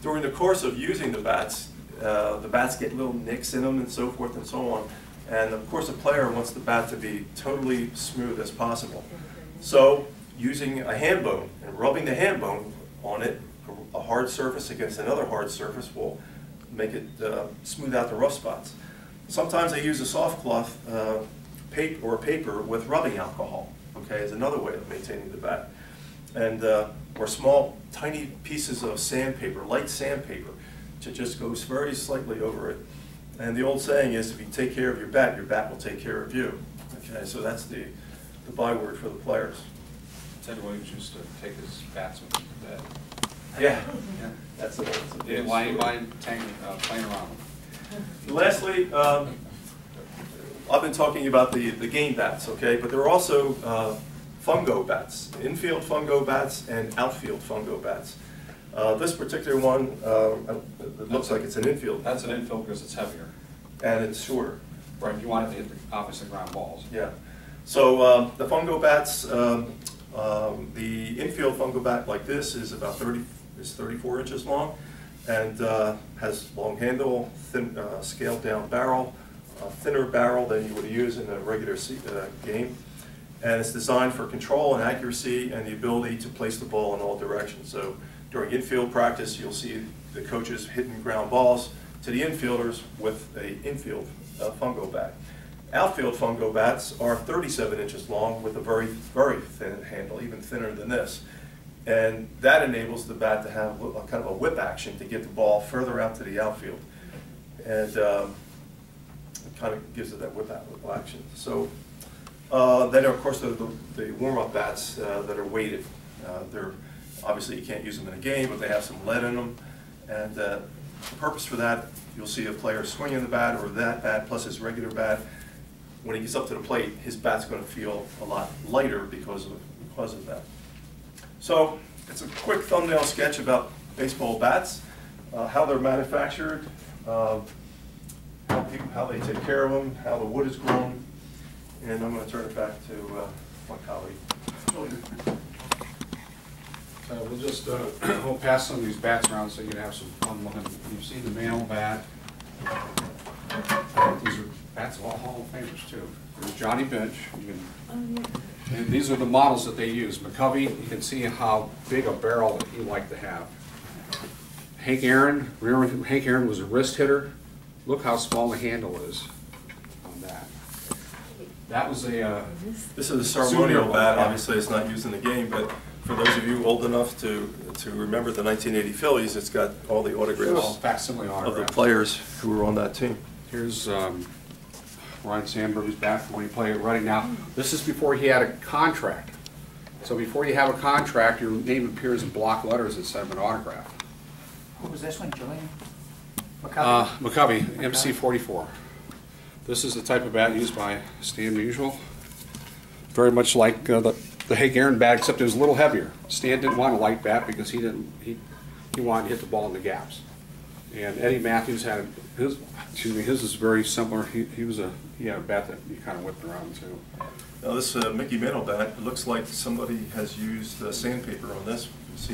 [SPEAKER 1] During the course of using the bats get little nicks in them and so forth and so on. And of course, a player wants the bat to be totally smooth as possible. So using a ham bone and rubbing the ham bone on it, a hard surface against another hard surface will make it smooth out the rough spots. Sometimes I use a soft cloth paper with rubbing alcohol, okay, is another way of maintaining the bat. And or small, tiny pieces of sandpaper, light sandpaper, that just goes very slightly over it. And the old saying is, if you take care of your bat will take care of you. Okay, so that's the byword for the players.
[SPEAKER 2] Ted Williams used to take his bats with him to bed.
[SPEAKER 1] Yeah,
[SPEAKER 2] Yeah.
[SPEAKER 1] that's it.
[SPEAKER 2] He didn't want anybody playing around with him.
[SPEAKER 1] Lastly, I've been talking about the game bats, okay, but there are also fungo bats, infield fungo bats and outfield fungo bats. This particular one, it looks like it's an infield.
[SPEAKER 2] That's an infield because it's heavier.
[SPEAKER 1] And it's shorter.
[SPEAKER 2] Right, you want it to hit the opposite ground balls.
[SPEAKER 1] Yeah. So the fungo bats, the infield fungo bat like this is about 34 inches long, and has long handle, thin scaled down barrel, thinner barrel than you would use in a regular game. And it's designed for control and accuracy and the ability to place the ball in all directions. So during infield practice, you'll see the coaches hitting ground balls to the infielders with an infield fungo bat. Outfield fungo bats are 37 inches long with a very, very thin handle, even thinner than this. And that enables the bat to have a kind of a whip action to get the ball further out to the outfield. And it kind of gives it that whip action. So then, of course, the warm-up bats that are weighted. Obviously, you can't use them in a game, but they have some lead in them. And the purpose for that, you'll see a player swinging the bat, or that bat plus his regular bat. When he gets up to the plate, his bat's going to feel a lot lighter because of that. So it's a quick thumbnail sketch about baseball bats, how they're manufactured, how they take care of them, how the wood is grown. And I'm going to turn it back to my colleague, Julian.
[SPEAKER 2] We'll just we'll pass some of these bats around so you can have some fun looking. You've seen the Mantle bat, These are, that's all Hall of Famers too. There's Johnny Bench.
[SPEAKER 4] Oh, yeah.
[SPEAKER 2] And these are the models that they use. McCovey, you can see how big a barrel that he liked to have. Hank Aaron, remember Hank Aaron was a wrist hitter? Look how small the handle is on that. That was a,
[SPEAKER 1] This is a ceremonial
[SPEAKER 2] Souvenir
[SPEAKER 1] bat.
[SPEAKER 2] ball.
[SPEAKER 1] Obviously, it's not used in the game, but for those of you old enough to remember the 1980 Phillies, it's got all the autographs
[SPEAKER 2] facsimile
[SPEAKER 1] of the
[SPEAKER 2] autograph.
[SPEAKER 1] players who were on that team.
[SPEAKER 2] Here's Ryan Sandberg's bat when he played at Reading. Now, this is before he had a contract. So before you have a contract, your name appears in block letters instead of an autograph.
[SPEAKER 5] Who was this one, Julian? McCracken?
[SPEAKER 2] McCovey, MC44. This is the type of bat used by Stan Musial. Very much like the Hank Aaron bat, except it was a little heavier. Stan didn't want a light bat because he wanted to hit the ball in the gaps. And Eddie Matthews had his is very similar. He had a bat that he kind of whipped around too.
[SPEAKER 1] Now this Mickey Mantle bat, it looks like somebody has used sandpaper on this. You see,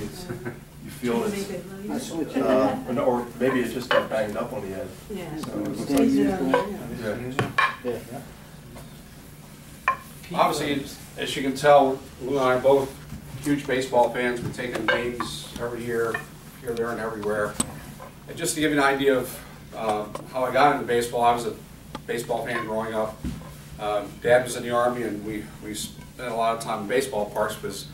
[SPEAKER 1] you feel
[SPEAKER 4] Trying to
[SPEAKER 1] it's,
[SPEAKER 4] make it look
[SPEAKER 6] I
[SPEAKER 4] easier.
[SPEAKER 6] saw it.
[SPEAKER 1] or maybe it just got banged up on the end.
[SPEAKER 4] Yeah.
[SPEAKER 1] So it looks
[SPEAKER 6] Stays
[SPEAKER 1] like-
[SPEAKER 6] it on,
[SPEAKER 1] Yeah.
[SPEAKER 6] Yeah.
[SPEAKER 2] Obviously, as you can tell, Lou and I are both huge baseball fans. We're taking games every year, here, there, and everywhere. And just to give you an idea of how I got into baseball, I was a baseball fan growing up. Dad was in the Army, and we spent a lot of time in baseball parks because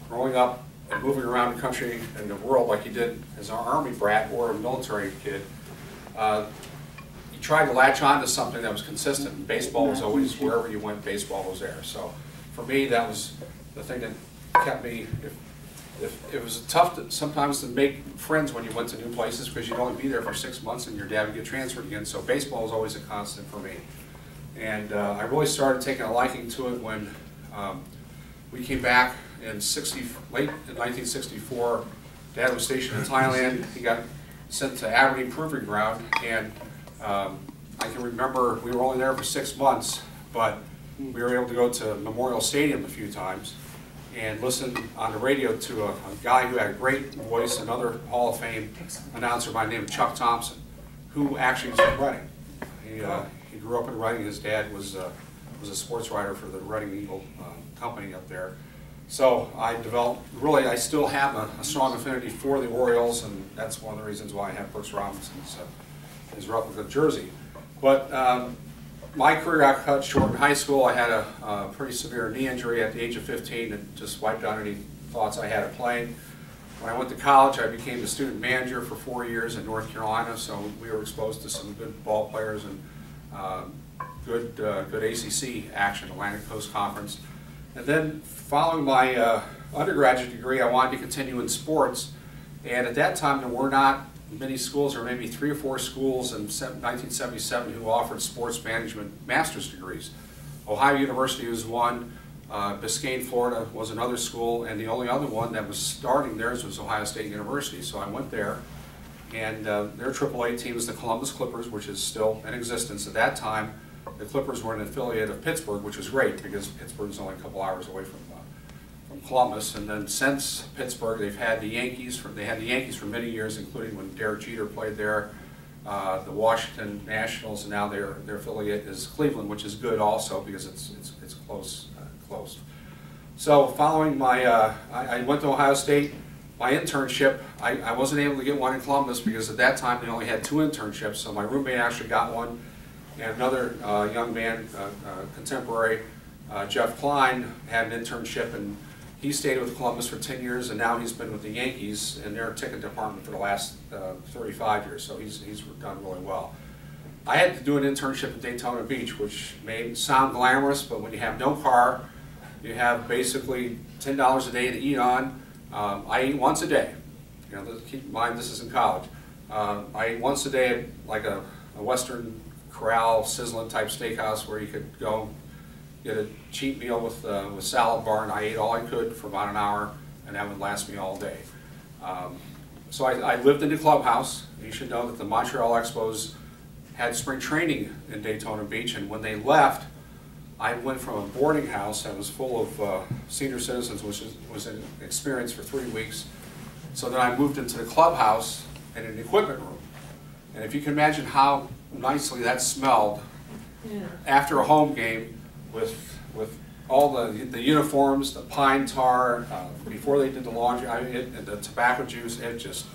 [SPEAKER 2] growing up and moving around the country and the world like you did as an Army brat or a military kid, you tried to latch on to something that was consistent. And baseball was always, wherever you went, baseball was there. So for me, that was the thing that kept me, if it was tough sometimes to make friends when you went to new places because you'd only be there for 6 months and your dad would get transferred again. So baseball was always a constant for me. And I really started taking a liking to it when we came back in late in 1964. Dad was stationed in Thailand. He got sent to Aberdeen Proving Ground, and I can remember we were only there for 6 months, but we were able to go to Memorial Stadium a few times and listen on the radio to a guy who had a great voice, another Hall of Fame announcer by the name of Chuck Thompson, who actually was in Reading. He grew up in Reading. His dad was a sports writer for the Reading Eagle company up there. So I developed, really, I still have a strong affinity for the Orioles, and that's one of the reasons why I have Brooks Robinson's his replica jersey. But my career got cut short in high school. I had a pretty severe knee injury at the age of 15 that just wiped out any thoughts I had of playing. When I went to college, I became the student manager for 4 years in North Carolina, so we were exposed to some good ball players and good ACC action, Atlantic Coast Conference. And then following my undergraduate degree, I wanted to continue in sports. And at that time, there were not many schools, or maybe 3 or 4 schools in 1977 who offered sports management master's degrees. Ohio University was one, Biscayne, Florida was another school, and the only other one that was starting theirs was Ohio State University. So I went there, and their AAA team is the Columbus Clippers, which is still in existence. At that time, the Clippers were an affiliate of Pittsburgh, which was great because Pittsburgh's only a couple hours away from Columbus. And then since Pittsburgh, they've had the Yankees. They had the Yankees for many years, including when Derek Jeter played there. The Washington Nationals, and now their affiliate is Cleveland, which is good also because it's close. So following my, I went to Ohio State. My internship, I wasn't able to get one in Columbus because at that time they only had 2 internships. So my roommate actually got one, and another young man, contemporary, Jeff Klein, had an internship, and he stayed with Columbus for 10 years, and now he's been with the Yankees in their ticket department for the last 35 years, so he's done really well. I had to do an internship at Daytona Beach, which may sound glamorous, but when you have no car, you have basically $10 a day to eat on. I eat once a day. You know, keep in mind this is in college. I eat once a day at like a Western Corral sizzling type steakhouse where you could go get a cheap meal with salad bar, and I ate all I could for about an hour, and that would last me all day. So I lived in the clubhouse. You should know that the Montreal Expos had spring training in Daytona Beach, and when they left, I went from a boarding house that was full of senior citizens, which was an experience for 3 weeks. So then I moved into the clubhouse and an equipment room. And if you can imagine how nicely that smelled
[SPEAKER 4] Yeah.
[SPEAKER 2] after a home game with all the uniforms, the pine tar, before they did the laundry, and the tobacco juice, it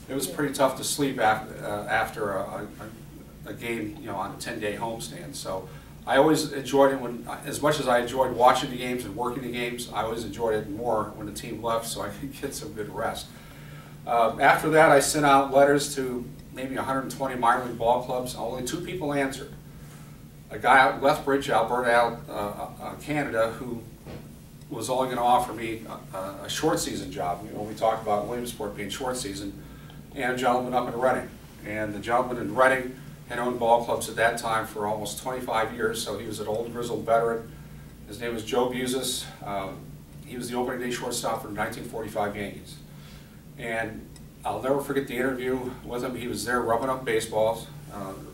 [SPEAKER 2] was pretty tough to sleep after a game, you know, on a 10-day homestand. So I always enjoyed it as much as I enjoyed watching the games and working the games, I always enjoyed it more when the team left so I could get some good rest. After that, I sent out letters to maybe 120 minor league ball clubs. Only 2 people answered. A guy out in Lethbridge, Alberta, Canada, who was only going to offer me a short season job. You know, we talked about Williamsport being short season, and a gentleman up in Reading. And the gentleman in Reading had owned ball clubs at that time for almost 25 years, so he was an old grizzled veteran. His name was Joe Buzis. He was the opening day shortstop for the 1945 Yankees. And I'll never forget the interview with him. He was there rubbing up baseballs,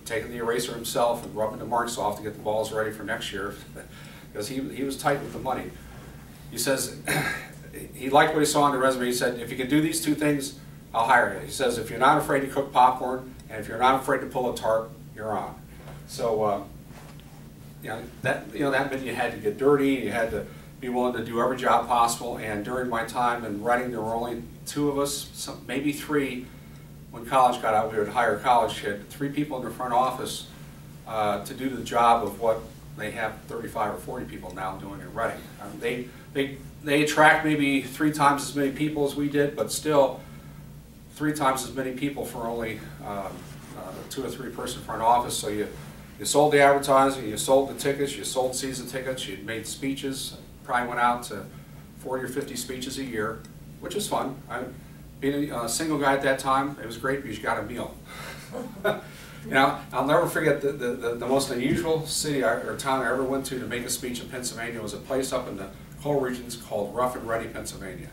[SPEAKER 2] taking the eraser himself and rubbing the marks off to get the balls ready for next year, because he was tight with the money. He says he liked what he saw on the resume. He said, if you can do these 2 things, I'll hire you. He says, if you're not afraid to cook popcorn and if you're not afraid to pull a tarp, you're on. So that meant you had to get dirty. You had to be willing to do every job possible. And during my time in Reading, there were only 2 of us, maybe 3. When college got out, we would hire a college kid, 3 people in the front office to do the job of what they have 35 or 40 people now doing in Reading. They attract maybe 3 times as many people as we did, but still 3 times as many people for only 2 or 3 person front office. So you sold the advertising, you sold the tickets, you sold season tickets, you made speeches. Probably went out to 40 or 50 speeches a year, which was fun. Being a single guy at that time, it was great because you got a meal. You know, I'll never forget the most unusual city or town I ever went to make a speech in Pennsylvania. Was a place up in the coal regions called Rough and Ready, Pennsylvania.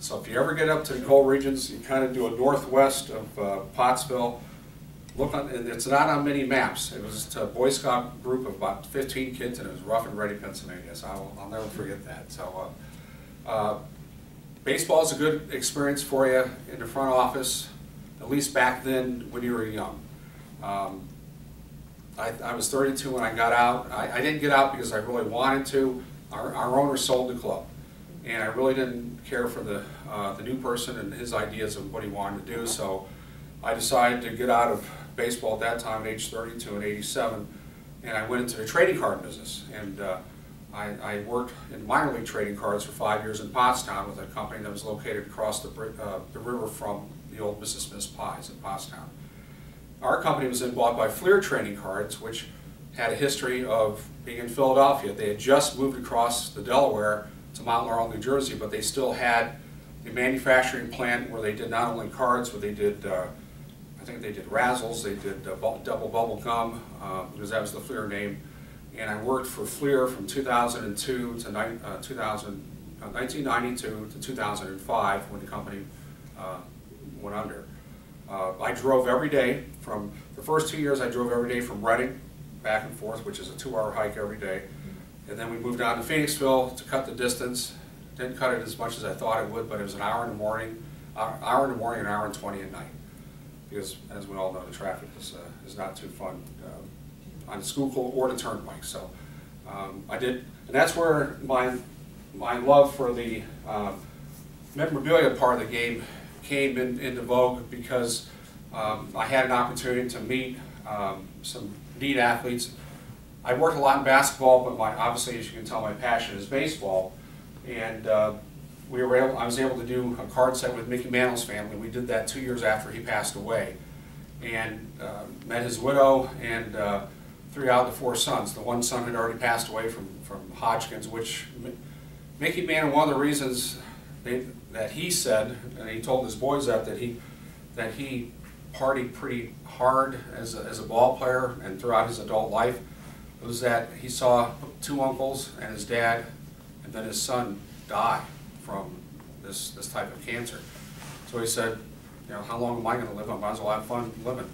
[SPEAKER 2] So if you ever get up to the coal regions, you kind of do a northwest of Pottsville. And it's not on many maps. It was a Boy Scout group of about 15 kids, and it was Rough and Ready, Pennsylvania. So I'll never forget that. So baseball is a good experience for you in the front office, at least back then when you were young. I was 32 when I got out. I didn't get out because I really wanted to. Our owner sold the club, and I really didn't care for the new person and his ideas of what he wanted to do. So I decided to get out of baseball at that time at age 32 and 87, and I went into the trading card business. And I worked in minor league trading cards for 5 years in Pottstown with a company that was located across the river from the old Mrs. Smith's Pies in Pottstown. Our company was then bought by Fleer Trading Cards, which had a history of being in Philadelphia. They had just moved across the Delaware to Mount Laurel, New Jersey, but they still had a manufacturing plant where they did not only cards, but they did, I think they did Razzles, they did double bubble gum, because that was the Fleer name. And I worked for Fleer from 2002 to 1992 to 2005 when the company went under. I drove every day. From the first 2 years, I drove every day from Reading back and forth, which is a 2-hour hike every day. And then we moved down to Phoenixville to cut the distance. Didn't cut it as much as I thought it would, but it was an hour in the morning, and an hour and 20 at night. Because, as we all know, the traffic is not too fun on the Schuylkill or the Turnpike. So I did, and that's where my love for the memorabilia part of the game came into vogue, because I had an opportunity to meet some neat athletes. I worked a lot in basketball, but obviously, as you can tell, my passion is baseball. And I was able to do a card set with Mickey Mantle's family. We did that 2 years after he passed away, and met his widow and 3 out of the 4 sons. The one son had already passed away from Hodgkin's, which Mickey Mantle, one of the reasons that he said, and he told his boys that he partied pretty hard as a ball player and throughout his adult life, was that he saw 2 uncles and his dad and then his son die from this type of cancer. So he said, you know, how long am I going to live? I might as well have fun living.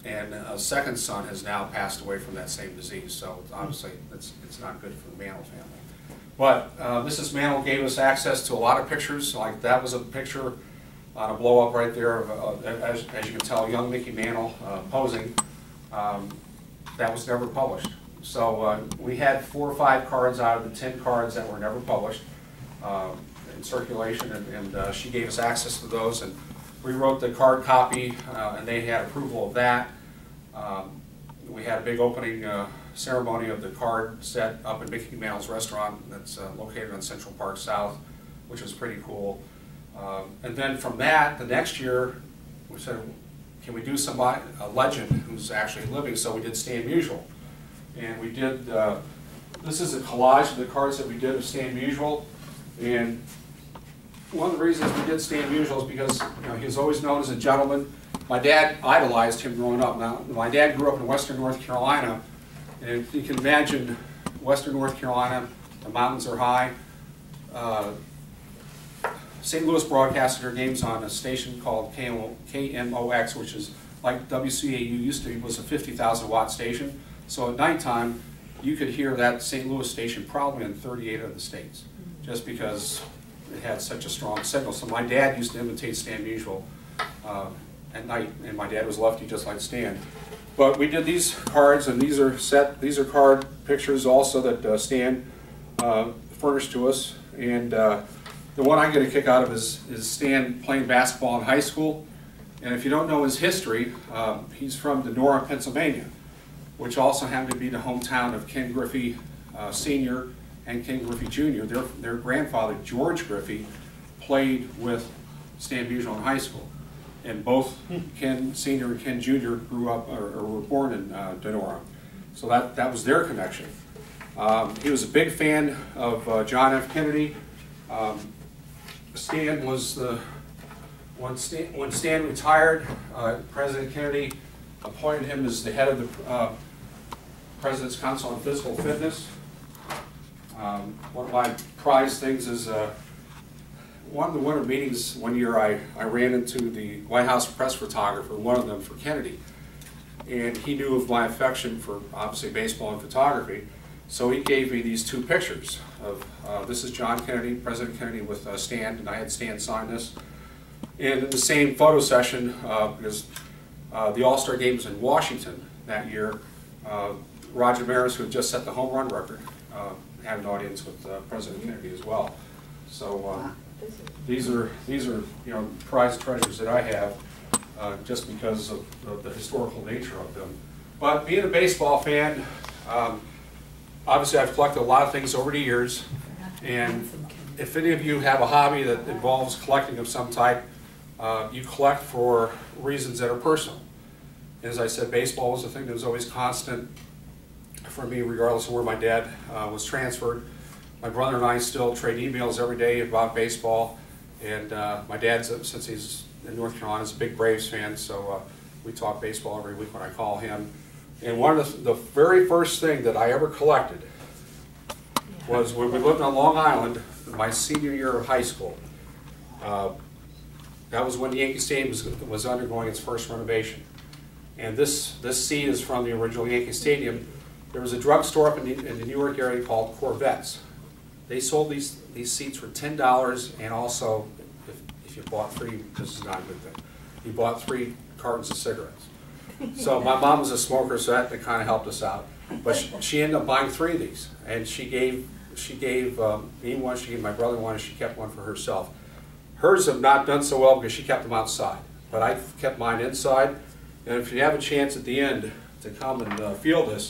[SPEAKER 2] And a second son has now passed away from that same disease, so obviously it's not good for the Mantle family. But Mrs. Mantle gave us access to a lot of pictures. Like, that was a picture on a blow-up right there, as you can tell, young Mickey Mantle posing. That was never published. So we had 4 or 5 cards out of the 10 cards that were never published in circulation, and she gave us access to those, and we wrote the card copy, and they had approval of that. We had a big opening ceremony of the card set up at Mickey Mantle's restaurant that's located on Central Park South, which was pretty cool. And then from that, the next year, we said, can we do somebody, a legend who's actually living? So we did Stan Musial. And we did, this is a collage of the cards that we did of Stan Musial. And one of the reasons we did Stan Musial is because he was always known as a gentleman. My dad idolized him growing up. Now, my dad grew up in western North Carolina. And if you can imagine western North Carolina, the mountains are high. St. Louis broadcasted their games on a station called KMOX, which is like WCAU used to be, was a 50,000 watt station. So at nighttime, you could hear that St. Louis station probably in 38 of the states, just because it had such a strong signal. So my dad used to imitate Stan Musial at night, and my dad was lefty just like Stan. But we did these cards, and these are card pictures also that Stan furnished to us. And the one I get a kick out of is Stan playing basketball in high school. And if you don't know his history, he's from Donora, Pennsylvania, which also happened to be the hometown of Ken Griffey Sr. and Ken Griffey Jr. Their grandfather, George Griffey, played with Stan Musial in high school. And both Ken Sr. and Ken Jr. grew up or were born in Donora. So that was their connection. He was a big fan of John F. Kennedy. Stan was when Stan retired, President Kennedy appointed him as the head of the President's Council on Physical Fitness. One of my prized things is one of the winter meetings one year I ran into the White House press photographer, one of them for Kennedy, and he knew of my affection for obviously baseball and photography. So he gave me these 2 pictures of, this is John Kennedy, President Kennedy with Stan, and I had Stan sign this. And in the same photo session, because the All-Star Game was in Washington that year, Roger Maris, who had just set the home run record, had an audience with President Kennedy as well. So these are prized treasures that I have just because of the historical nature of them. But being a baseball fan, obviously I've collected a lot of things over the years, and if any of you have a hobby that involves collecting of some type, you collect for reasons that are personal. As I said, baseball was a thing that was always constant for me, regardless of where my dad was transferred. My brother and I still trade emails every day about baseball, and my dad, since he's in North Carolina, is a big Braves fan, so we talk baseball every week when I call him. And one of the very first thing that I ever collected was when we lived on Long Island, my senior year of high school. That was when the Yankee Stadium was undergoing its first renovation. And this seat is from the original Yankee Stadium. There was a drugstore up in the New York area called Corvette's. They sold these seats for $10, and also, if you bought 3, this is not a good thing, you bought 3 cartons of cigarettes. So my mom was a smoker, so that kind of helped us out. But she ended up buying 3 of these, and she gave me one, she gave my brother one, and she kept one for herself. Hers have not done so well because she kept them outside, but I kept mine inside. And if you have a chance at the end to come and feel this,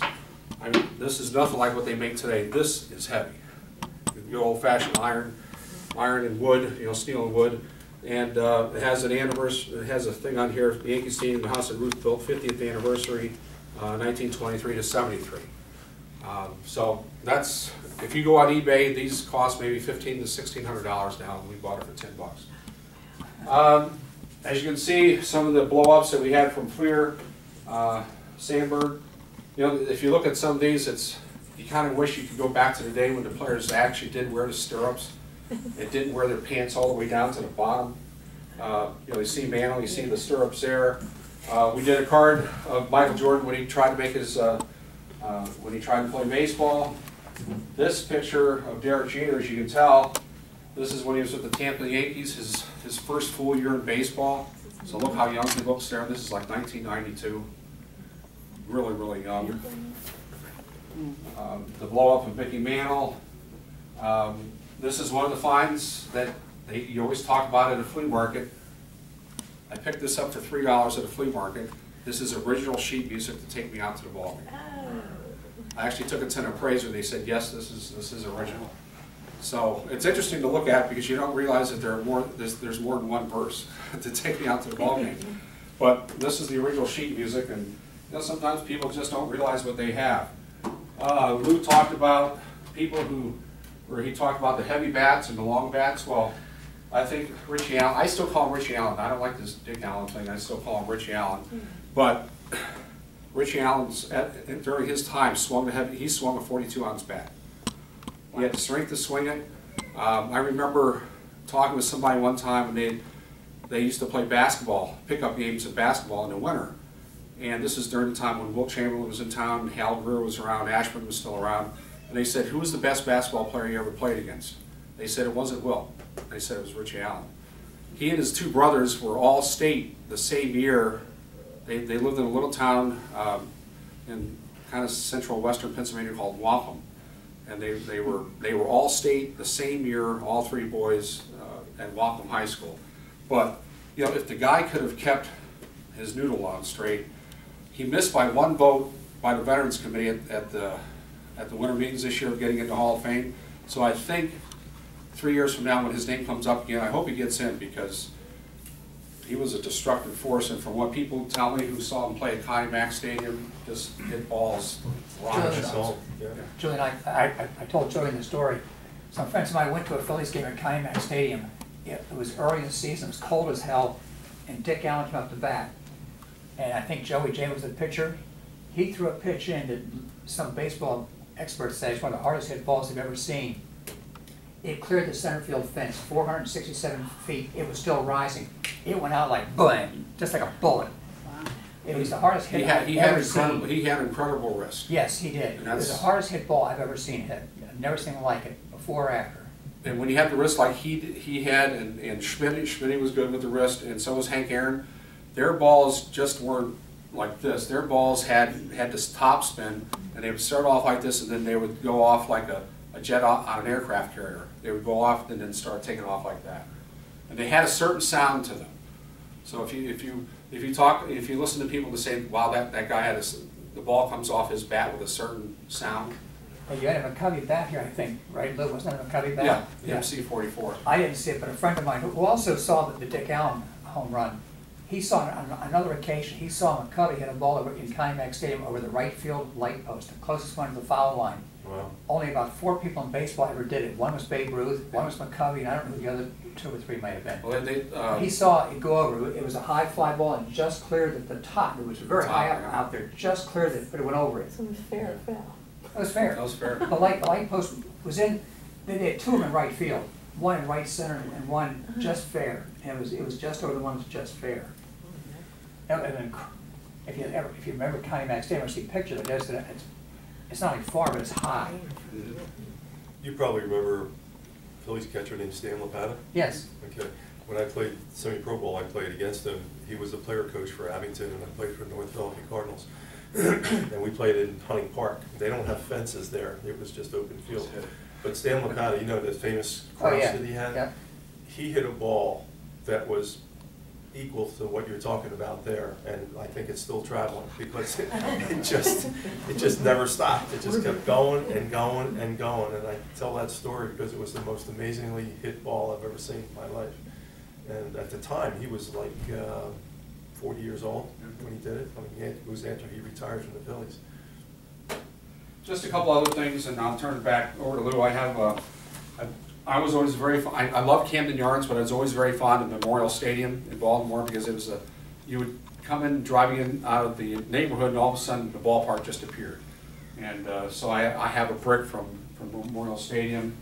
[SPEAKER 2] I mean, this is nothing like what they make today. This is heavy. Good old-fashioned iron and wood, steel and wood. And it has an anniversary. It has a thing on here. The Yankee Stadium, the house that Ruth built, 50th anniversary, 1923 to 73. So that's, if you go on eBay, these cost maybe $1,500 to $1,600 now, and we bought it for $10. As you can see, some of the blow-ups that we had from Fleer, Sandberg. If you look at some of these, you kind of wish you could go back to the day when the players actually did wear the stirrups. It didn't wear their pants all the way down to the bottom. You see Mantle, you see the stirrups there. We did a card of Michael Jordan when he tried to make his, when he tried to play baseball. This picture of Derek Jeter, as you can tell, This is when he was with the Tampa Yankees, his first full year in baseball. So look how young he looks there. This is like 1992. Really, really young. The blow up of Mickey Mantle. This is one of the finds that you always talk about at a flea market. I picked this up for $3 at a flea market. This is original sheet music to take me out to the ball game. I actually took it to an appraiser. They said, yes, this is original. So it's interesting to look at because you don't realize that there's more than one verse to take me out to the ball game. But this is the original sheet music, and you know, sometimes people just don't realize what they have. Lou talked about people where he talked about the heavy bats and the long bats. Well, I think Richie Allen, I still call him Richie Allen. I don't like this Dick Allen thing. I still call him Richie Allen. But Richie Allen's, during his time, he swung a 42-ounce bat. He had the strength to swing it. I remember talking with somebody one time, and they used to play basketball, pickup games of basketball in the winter. And this is during the time when Wilt Chamberlain was in town, and Hal Greer was around, Ashburn was still around. And they said, who was the best basketball player you ever played against? They said it wasn't Wilt. They said it was Richie Allen. He and his two brothers were all state the same year. They lived in a little town in kind of central western Pennsylvania called Wampum. And they were all state the same year, all three boys at Wampum High School. But you know, if the guy could have kept his noodle on straight, he missed by one vote by the Veterans Committee at the winter meetings this year of getting into Hall of Fame. So I think 3 years from now when his name comes up again, I hope he gets in because he was a destructive force, and from what people tell me who saw him play at Connie Mack Stadium, just hit balls, rocket shots.
[SPEAKER 5] Julian, I told Julian the story. Some friends of mine went to a Phillies game at Connie Mack Stadium. It was early in the season, it was cold as hell, and Dick Allen came up to bat. And I think Joey J was the pitcher. He threw a pitch in that some baseball experts say it's one of the hardest hit balls they've ever seen. It cleared the center field fence, 467 feet. It was still rising. It went out like bang, just like a bullet. Wow. It was the hardest hit I've ever seen.
[SPEAKER 2] He had incredible wrist.
[SPEAKER 5] Yes, he did. It was the hardest hit ball I've ever seen hit. I've never seen like it before or after.
[SPEAKER 2] And when you have the wrist like he had, and Schmitty was good with the wrist, and so was Hank Aaron, their balls just weren't like this. Their balls had this top spin, and they would start off like this, and then they would go off like a jet on an aircraft carrier. They would go off and then start taking off like that. And they had a certain sound to them. So if you listen to people to say, wow, that guy had the ball comes off his bat with a certain sound.
[SPEAKER 5] Well, you had a McCovey bat here, I think, right, Lou? Wasn't that a McCovey bat?
[SPEAKER 2] Yeah, the MC-44.
[SPEAKER 5] I didn't see it, but a friend of mine who also saw the Dick Allen home run, he saw on another occasion, he saw McCovey hit a ball in Connie Mack Stadium over the right field light post, the closest one to the foul line.
[SPEAKER 1] Wow.
[SPEAKER 5] Only about 4 people in baseball ever did it. One was Babe Ruth, one was McCovey, and I don't know who the other 2 or 3 might have been.
[SPEAKER 2] Well,
[SPEAKER 5] he saw it go over. It was a high fly ball and just cleared the top. It was very high up out there, just cleared it, but it went over it.
[SPEAKER 4] So it was fair or foul?
[SPEAKER 5] It was fair.
[SPEAKER 2] That was fair.
[SPEAKER 5] The light post was in. They had 2 of them in right field, one in right center and one just fair. And it was just over the one that was just fair. And then, if you remember Connie Mack Stadium, I see a picture that does that. It's not like far, but it's high.
[SPEAKER 1] You probably remember Phillies catcher named Stan Lapata?
[SPEAKER 5] Yes.
[SPEAKER 1] Okay. When I played semi-pro ball, I played against him. He was a player coach for Abington, and I played for North Philadelphia Cardinals. And we played in Hunting Park. They don't have fences there. It was just open field. But Stan Lapata, you know the famous cross that he had?
[SPEAKER 5] Yeah.
[SPEAKER 1] He hit a ball that was equal to what you're talking about there, and I think it's still traveling because it just never stopped. It just kept going and going and going, and I tell that story because it was the most amazingly hit ball I've ever seen in my life. And at the time, he was like 40 years old when he did it. I mean, it was after he retired from the Phillies.
[SPEAKER 2] Just a couple other things, and I'll turn it back over to Lou. I was always I love Camden Yards, but I was always very fond of Memorial Stadium in Baltimore because it was you would come in driving in out of the neighborhood, and all of a sudden the ballpark just appeared. And so I have a brick from Memorial Stadium.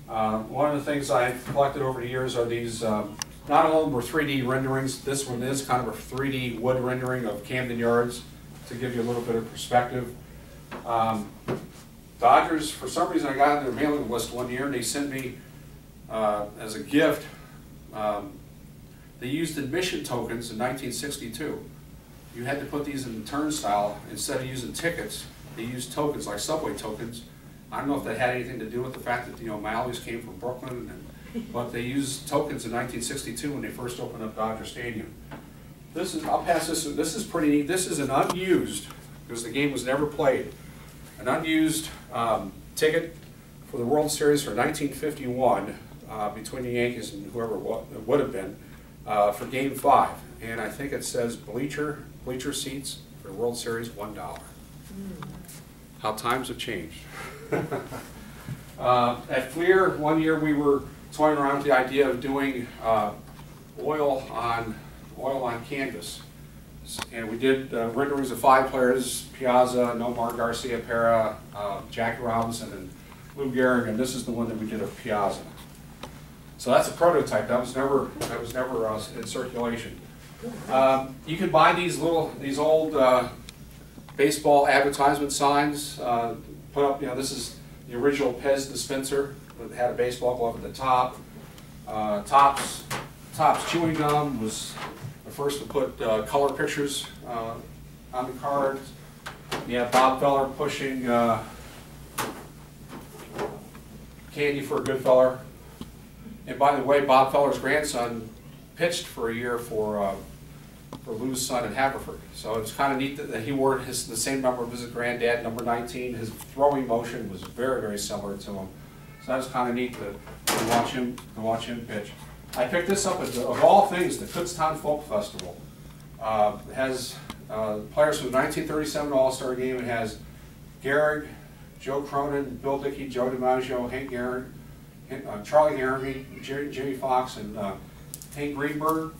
[SPEAKER 2] One of the things I've collected over the years are these. Not all of them were 3D renderings. This one is kind of a 3D wood rendering of Camden Yards to give you a little bit of perspective. Dodgers, for some reason, I got on their mailing list one year, and they sent me as a gift. They used admission tokens in 1962. You had to put these in the turnstile instead of using tickets. They used tokens like subway tokens. I don't know if that had anything to do with the fact that O'Malley's came from Brooklyn, but they used tokens in 1962 when they first opened up Dodger Stadium. This is, I'll pass this. This is pretty neat. This is an unused, because the game was never played, an unused ticket for the World Series for 1951 between the Yankees and whoever it would have been for Game 5. And I think it says bleacher seats for the World Series, $1. How times have changed. At Fleer, one year we were toying around with the idea of doing oil on canvas. And we did renderings of 5 players: Piazza, Nomar Garcia-Pera, Jackie Robinson, and Lou Gehrig, and this is the one that we did of Piazza. So that's a prototype. That was never in circulation. You can buy these old baseball advertisement signs. Put up, this is the original Pez dispenser that had a baseball glove at the top. Topps chewing gum was the first to put color pictures on the cards. You have Bob Feller pushing candy for a good feller. And by the way, Bob Feller's grandson pitched for a year for Lou's son in Haverford. So it's kind of neat that he wore the same number of his granddad, number 19. His throwing motion was very, very similar to him. So that was kind of neat to watch him pitch. I picked this up at, of all things, the Kutztown Folk Festival. It has players from the 1937 All-Star Game. It has Gehrig, Joe Cronin, Bill Dickey, Joe DiMaggio, Hank Aaron, Charlie Gehrig, Jimmy Fox, and Hank Greenberg.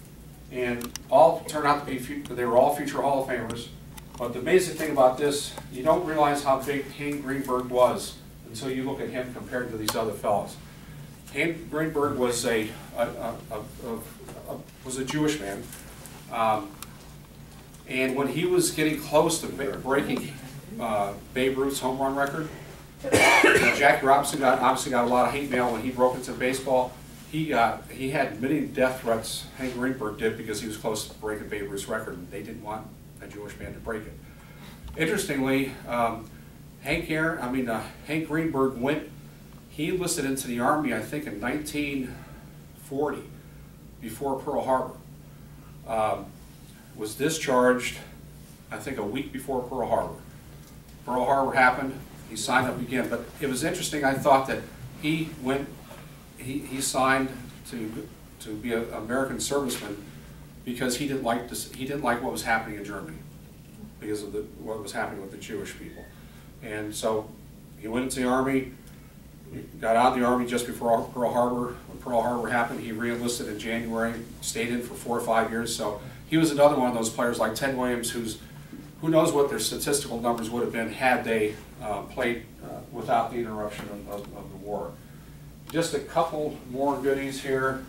[SPEAKER 2] And all turned out to be, they were all future Hall of Famers. But the amazing thing about this, you don't realize how big Hank Greenberg was until you look at him compared to these other fellows. Hank Greenberg was a Jewish man, and when he was getting close to breaking Babe Ruth's home run record, Jackie Robinson obviously got a lot of hate mail when he broke into baseball. He had many death threats. Hank Greenberg did, because he was close to breaking Babe Ruth's record, and they didn't want a Jewish man to break it. Interestingly, Hank Greenberg he enlisted into the Army, I think, in 1940, before Pearl Harbor. Was discharged, I think, a week before Pearl Harbor. Pearl Harbor happened, he signed up again. But it was interesting, I thought that he signed to be an American serviceman because he didn't like what was happening in Germany, because of what was happening with the Jewish people. And so he went into the Army. He got out of the Army just before Pearl Harbor. When Pearl Harbor happened, he re-enlisted in January, stayed in for 4 or 5 years. So he was another one of those players like Ted Williams, who knows what their statistical numbers would have been had they played without the interruption of the war. Just a couple more goodies here.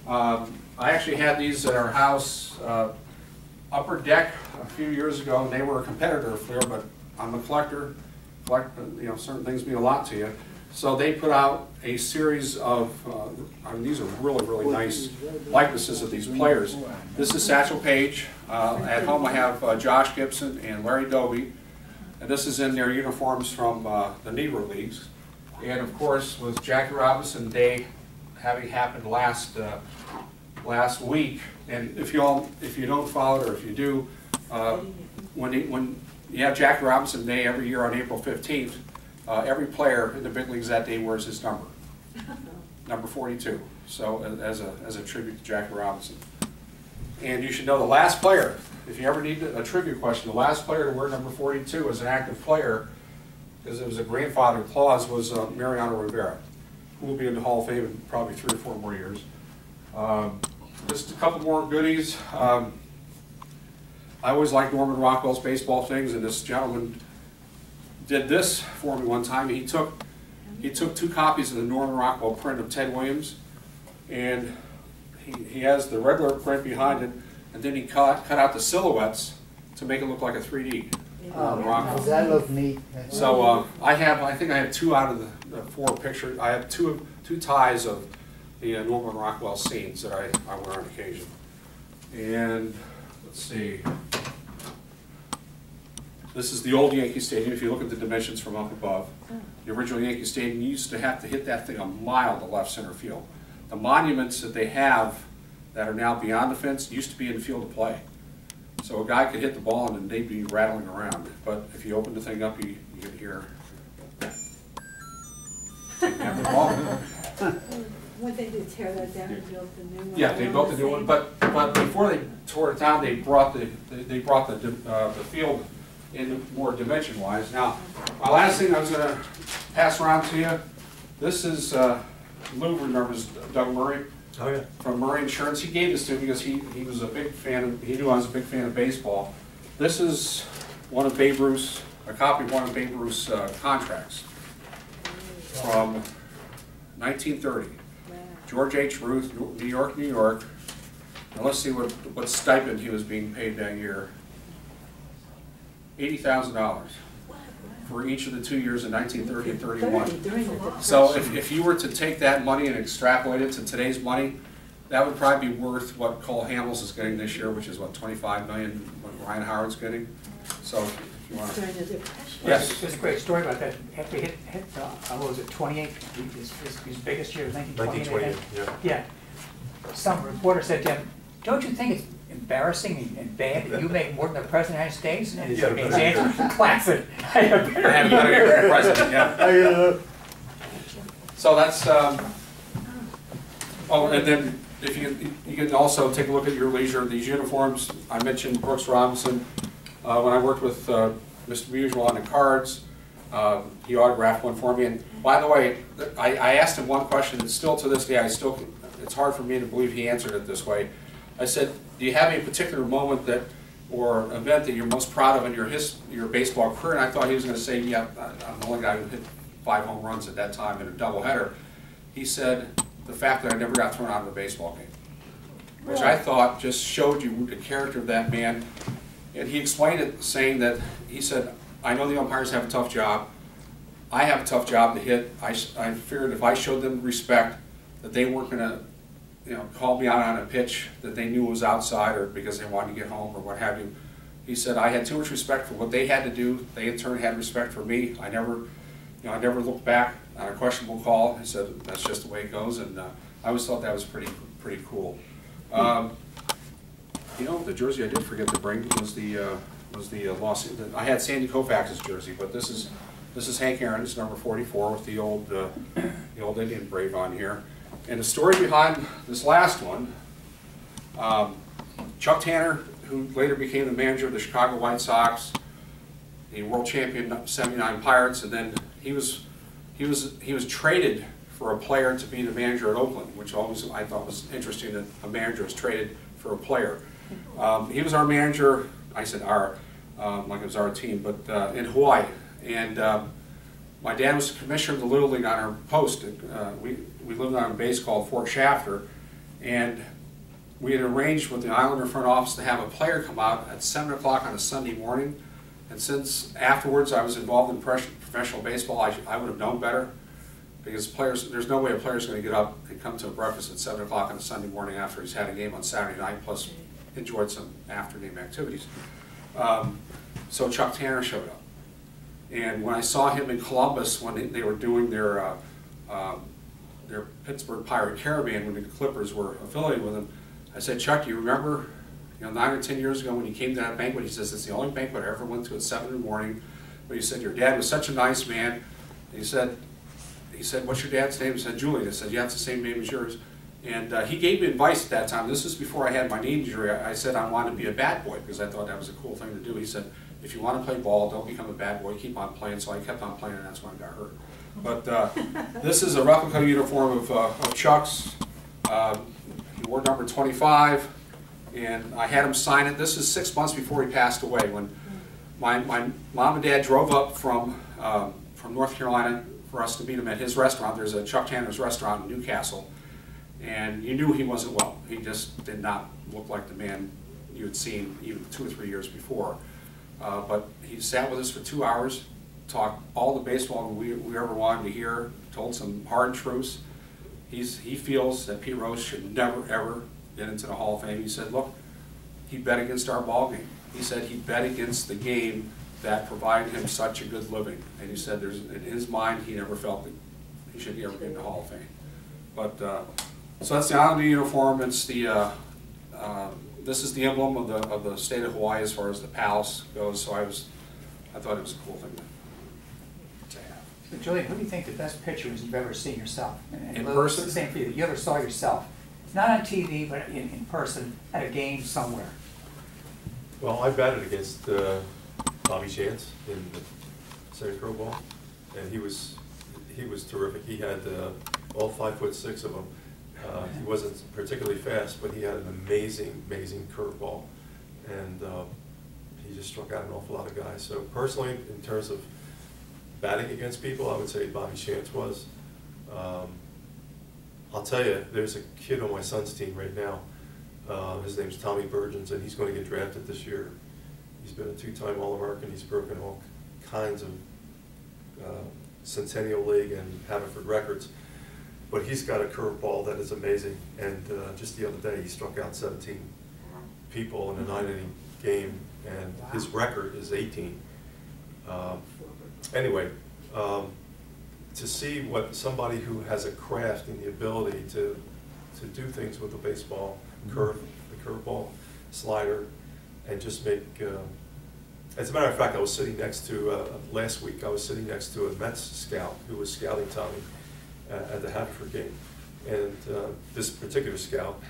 [SPEAKER 2] I actually had these at our house, Upper Deck, a few years ago, and they were a competitor of Fleer, but I'm a collector. Certain things mean a lot to you. So they put out a series of, these are really, really nice likenesses of these players. This is Satchel Paige. At home I have Josh Gibson and Larry Doby. And this is in their uniforms from the Negro Leagues. And of course, with Jackie Robinson Day having happened last week, and if you don't follow it, or if you do, when you have Jackie Robinson Day every year on April 15th, every player in the big leagues that day wears his number, number 42. So as a tribute to Jackie Robinson. And you should know the last player, if you ever need a trivia question, the last player to wear number 42 as an active player, because it was a grandfather clause, was Mariano Rivera, who will be in the Hall of Fame in probably 3 or 4 more years. Just a couple more goodies. I always liked Norman Rockwell's baseball things, and this gentleman did this for me one time. He took 2 copies of the Norman Rockwell print of Ted Williams, and he has the regular print behind it, and then he cut out the silhouettes to make it look like a 3D.
[SPEAKER 6] Does that look neat?
[SPEAKER 2] So I think I have 2 out of the 4 pictures. I have two ties of the Norman Rockwell scenes that I wear on occasion. And let's see. This is the old Yankee Stadium. If you look at the dimensions from up above, the original Yankee Stadium, you used to have to hit that thing a mile to left center field. The monuments that they have that are now beyond the fence used to be in the field of play. So a guy could hit the ball and then they'd be rattling around. But if you open the thing up, you can hear. Have the ball.
[SPEAKER 4] When they did tear that down and built the new one.
[SPEAKER 2] Yeah, they built the new one, but before they tore it down, they brought the field in more dimension-wise. Now, my last thing I was going to pass around to you, this is Lou remembers Doug Murray.
[SPEAKER 1] Oh, yeah.
[SPEAKER 2] From Murray Insurance. He gave this to me because he was a big fan. He knew I was a big fan of baseball. This is one of Babe Ruth's, a copy of one of Babe Ruth's contracts from 1930.
[SPEAKER 4] Wow.
[SPEAKER 2] George H. Ruth, New York, New York. Now let's see what stipend he was being paid that year. $80,000 for each of the 2 years in 1930 and 31.
[SPEAKER 4] During the Depression.
[SPEAKER 2] So if you were to take that money and extrapolate it to today's money, that would probably be worth what Cole Hamels is getting this year, which is what, $25 million, what Ryan Howard's getting. So if you want to.
[SPEAKER 4] During the Depression.
[SPEAKER 2] Yes.
[SPEAKER 5] There's a great story about that. After he hit what was it, 28, his biggest year was 1928.
[SPEAKER 1] 1928, yeah.
[SPEAKER 5] Yeah. Some reporter said to him, don't you think it's embarrassing and bad that you make more than the President of the United States? And his answer was classic. I have a better
[SPEAKER 2] year than the President, yeah. So that's, oh, and then if you can also take a look at your leisure, these uniforms. I mentioned Brooks Robinson. When I worked with Mr. Usual on the cards, he autographed one for me. And by the way, I asked him one question, and still to this day, it's hard for me to believe he answered it this way. I said, do you have a particular moment that, or event that you're most proud of in your baseball career? And I thought he was going to say, yeah, I'm the only guy who hit 5 home runs at that time in a doubleheader. He said, the fact that I never got thrown out of a baseball game, which I thought just showed you the character of that man. And he explained it saying that, he said, I know the umpires have a tough job. I have a tough job to hit. I figured if I showed them respect, that they weren't going to, call me out on a pitch that they knew was outside or because they wanted to get home or what have you. He said, I had too much respect for what they had to do. They in turn had respect for me. I never looked back on a questionable call. He said, that's just the way it goes. And I always thought that was pretty cool. The jersey I did forget to bring was the lawsuit. I had Sandy Koufax's jersey, but this is Hank Aaron's, number 44, with the old Indian brave on here. And the story behind this last one, Chuck Tanner, who later became the manager of the Chicago White Sox, the world champion '79 Pirates, and then he was traded for a player to be the manager at Oakland, which always I thought was interesting that a manager was traded for a player. He was our manager. I said our, like it was our team, but in Hawaii. And my dad was the commissioner of the Little League on our post. We lived on a base called Fort Shafter, and we had arranged with the Islander front office to have a player come out at 7 o'clock on a Sunday morning. And since afterwards I was involved in professional baseball, I would have known better, because there's no way a player's going to get up and come to a breakfast at 7 o'clock on a Sunday morning after he's had a game on Saturday night, plus enjoyed some after-game activities. So Chuck Tanner showed up. And when I saw him in Columbus when they were doing their Pittsburgh Pirate Caravan, when the Clippers were affiliated with him, I said, Chuck, do you remember 9 or 10 years ago when you came to that banquet? He says, it's the only banquet I ever went to at 7 in the morning. But he said, your dad was such a nice man. And he said, what's your dad's name? I said, Julian. I said, yeah, it's the same name as yours. And he gave me advice at that time. This is before I had my knee injury. I said I wanted to be a bat boy because I thought that was a cool thing to do. He said, if you want to play ball, don't become a bad boy, keep on playing. So I kept on playing, and that's when I got hurt. But this is a replica uniform of Chuck's. He wore number 25, and I had him sign it. This is 6 months before he passed away, when my mom and dad drove up from North Carolina for us to meet him at his restaurant. There's a Chuck Tanner's restaurant in Newcastle, and you knew he wasn't well. He just did not look like the man you had seen even 2 or 3 years before. But he sat with us for 2 hours, talked all the baseball we ever wanted to hear, told some hard truths. he feels that Pete Rose should never, ever get into the Hall of Fame. He said, look, he bet against our ball game. He said he bet against the game that provided him such a good living. And he said in his mind, he never felt that he should ever get into the Hall of Fame. But, so that's the Islander uniform. It's the, this is the emblem of the state of Hawaii as far as the palace goes. So I thought it was a cool thing to have.
[SPEAKER 5] So Julian, who do you think the best pitcher is you've ever seen yourself? And
[SPEAKER 2] In
[SPEAKER 5] Lou,
[SPEAKER 2] person?
[SPEAKER 5] it's the same for you, that you ever saw yourself. Not on TV, but in person, at a game somewhere.
[SPEAKER 1] Well, I batted against Bobby Chance in the Senate Pro Bowl, and he was terrific. He had all 5'6" of him. He wasn't particularly fast, but he had an amazing curveball, and he just struck out an awful lot of guys. So personally, in terms of batting against people, I would say Bobby Chance was. I'll tell you, there's a kid on my son's team right now. His name's Tommy Burgeons, and he's going to get drafted this year. He's been a two-time All-American. He's broken all kinds of Centennial League and Haverford records. But he's got a curveball that is amazing. And just the other day, he struck out 17 people in a 9-inning game, and his record is 18. Anyway, to see what somebody who has a craft and the ability to do things with the baseball, the curveball, slider, and just make, as a matter of fact, I was sitting next to, last week, I was sitting next to a Mets scout who was scouting Tommy at the Haverford game. And this particular scout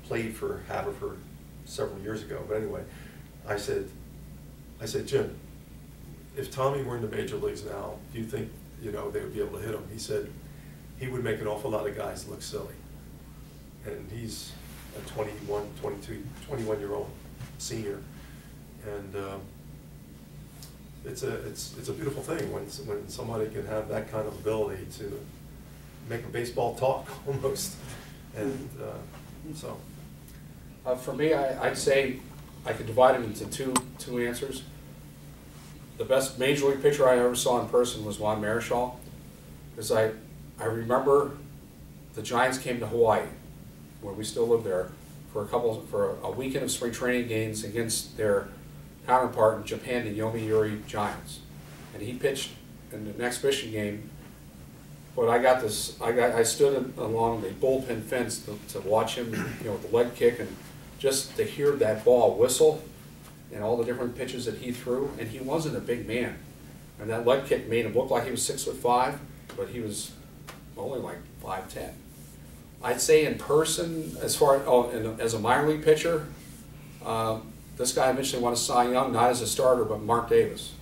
[SPEAKER 1] played for Haverford several years ago. But anyway, I said, Jim, if Tommy were in the major leagues now, do you think, they would be able to hit him? He said he would make an awful lot of guys look silly. And he's a 21-year-old senior. And it's a beautiful thing when somebody can have that kind of ability to make a baseball talk almost. And so.
[SPEAKER 2] For me, I'd say I could divide it into two answers. The best major league pitcher I ever saw in person was Juan Marichal, because I remember the Giants came to Hawaii, where we still live there, for a weekend of spring training games against their counterpart in Japan, the Yomiuri Giants, and he pitched in an exhibition game. But I stood along the bullpen fence to watch him, with the leg kick, and just to hear that ball whistle and all the different pitches that he threw. And he wasn't a big man, and that leg kick made him look like he was 6'5", but he was only like 5'10". I'd say in person, as a minor league pitcher, this guy eventually won a Cy Young, not as a starter, but Mark Davis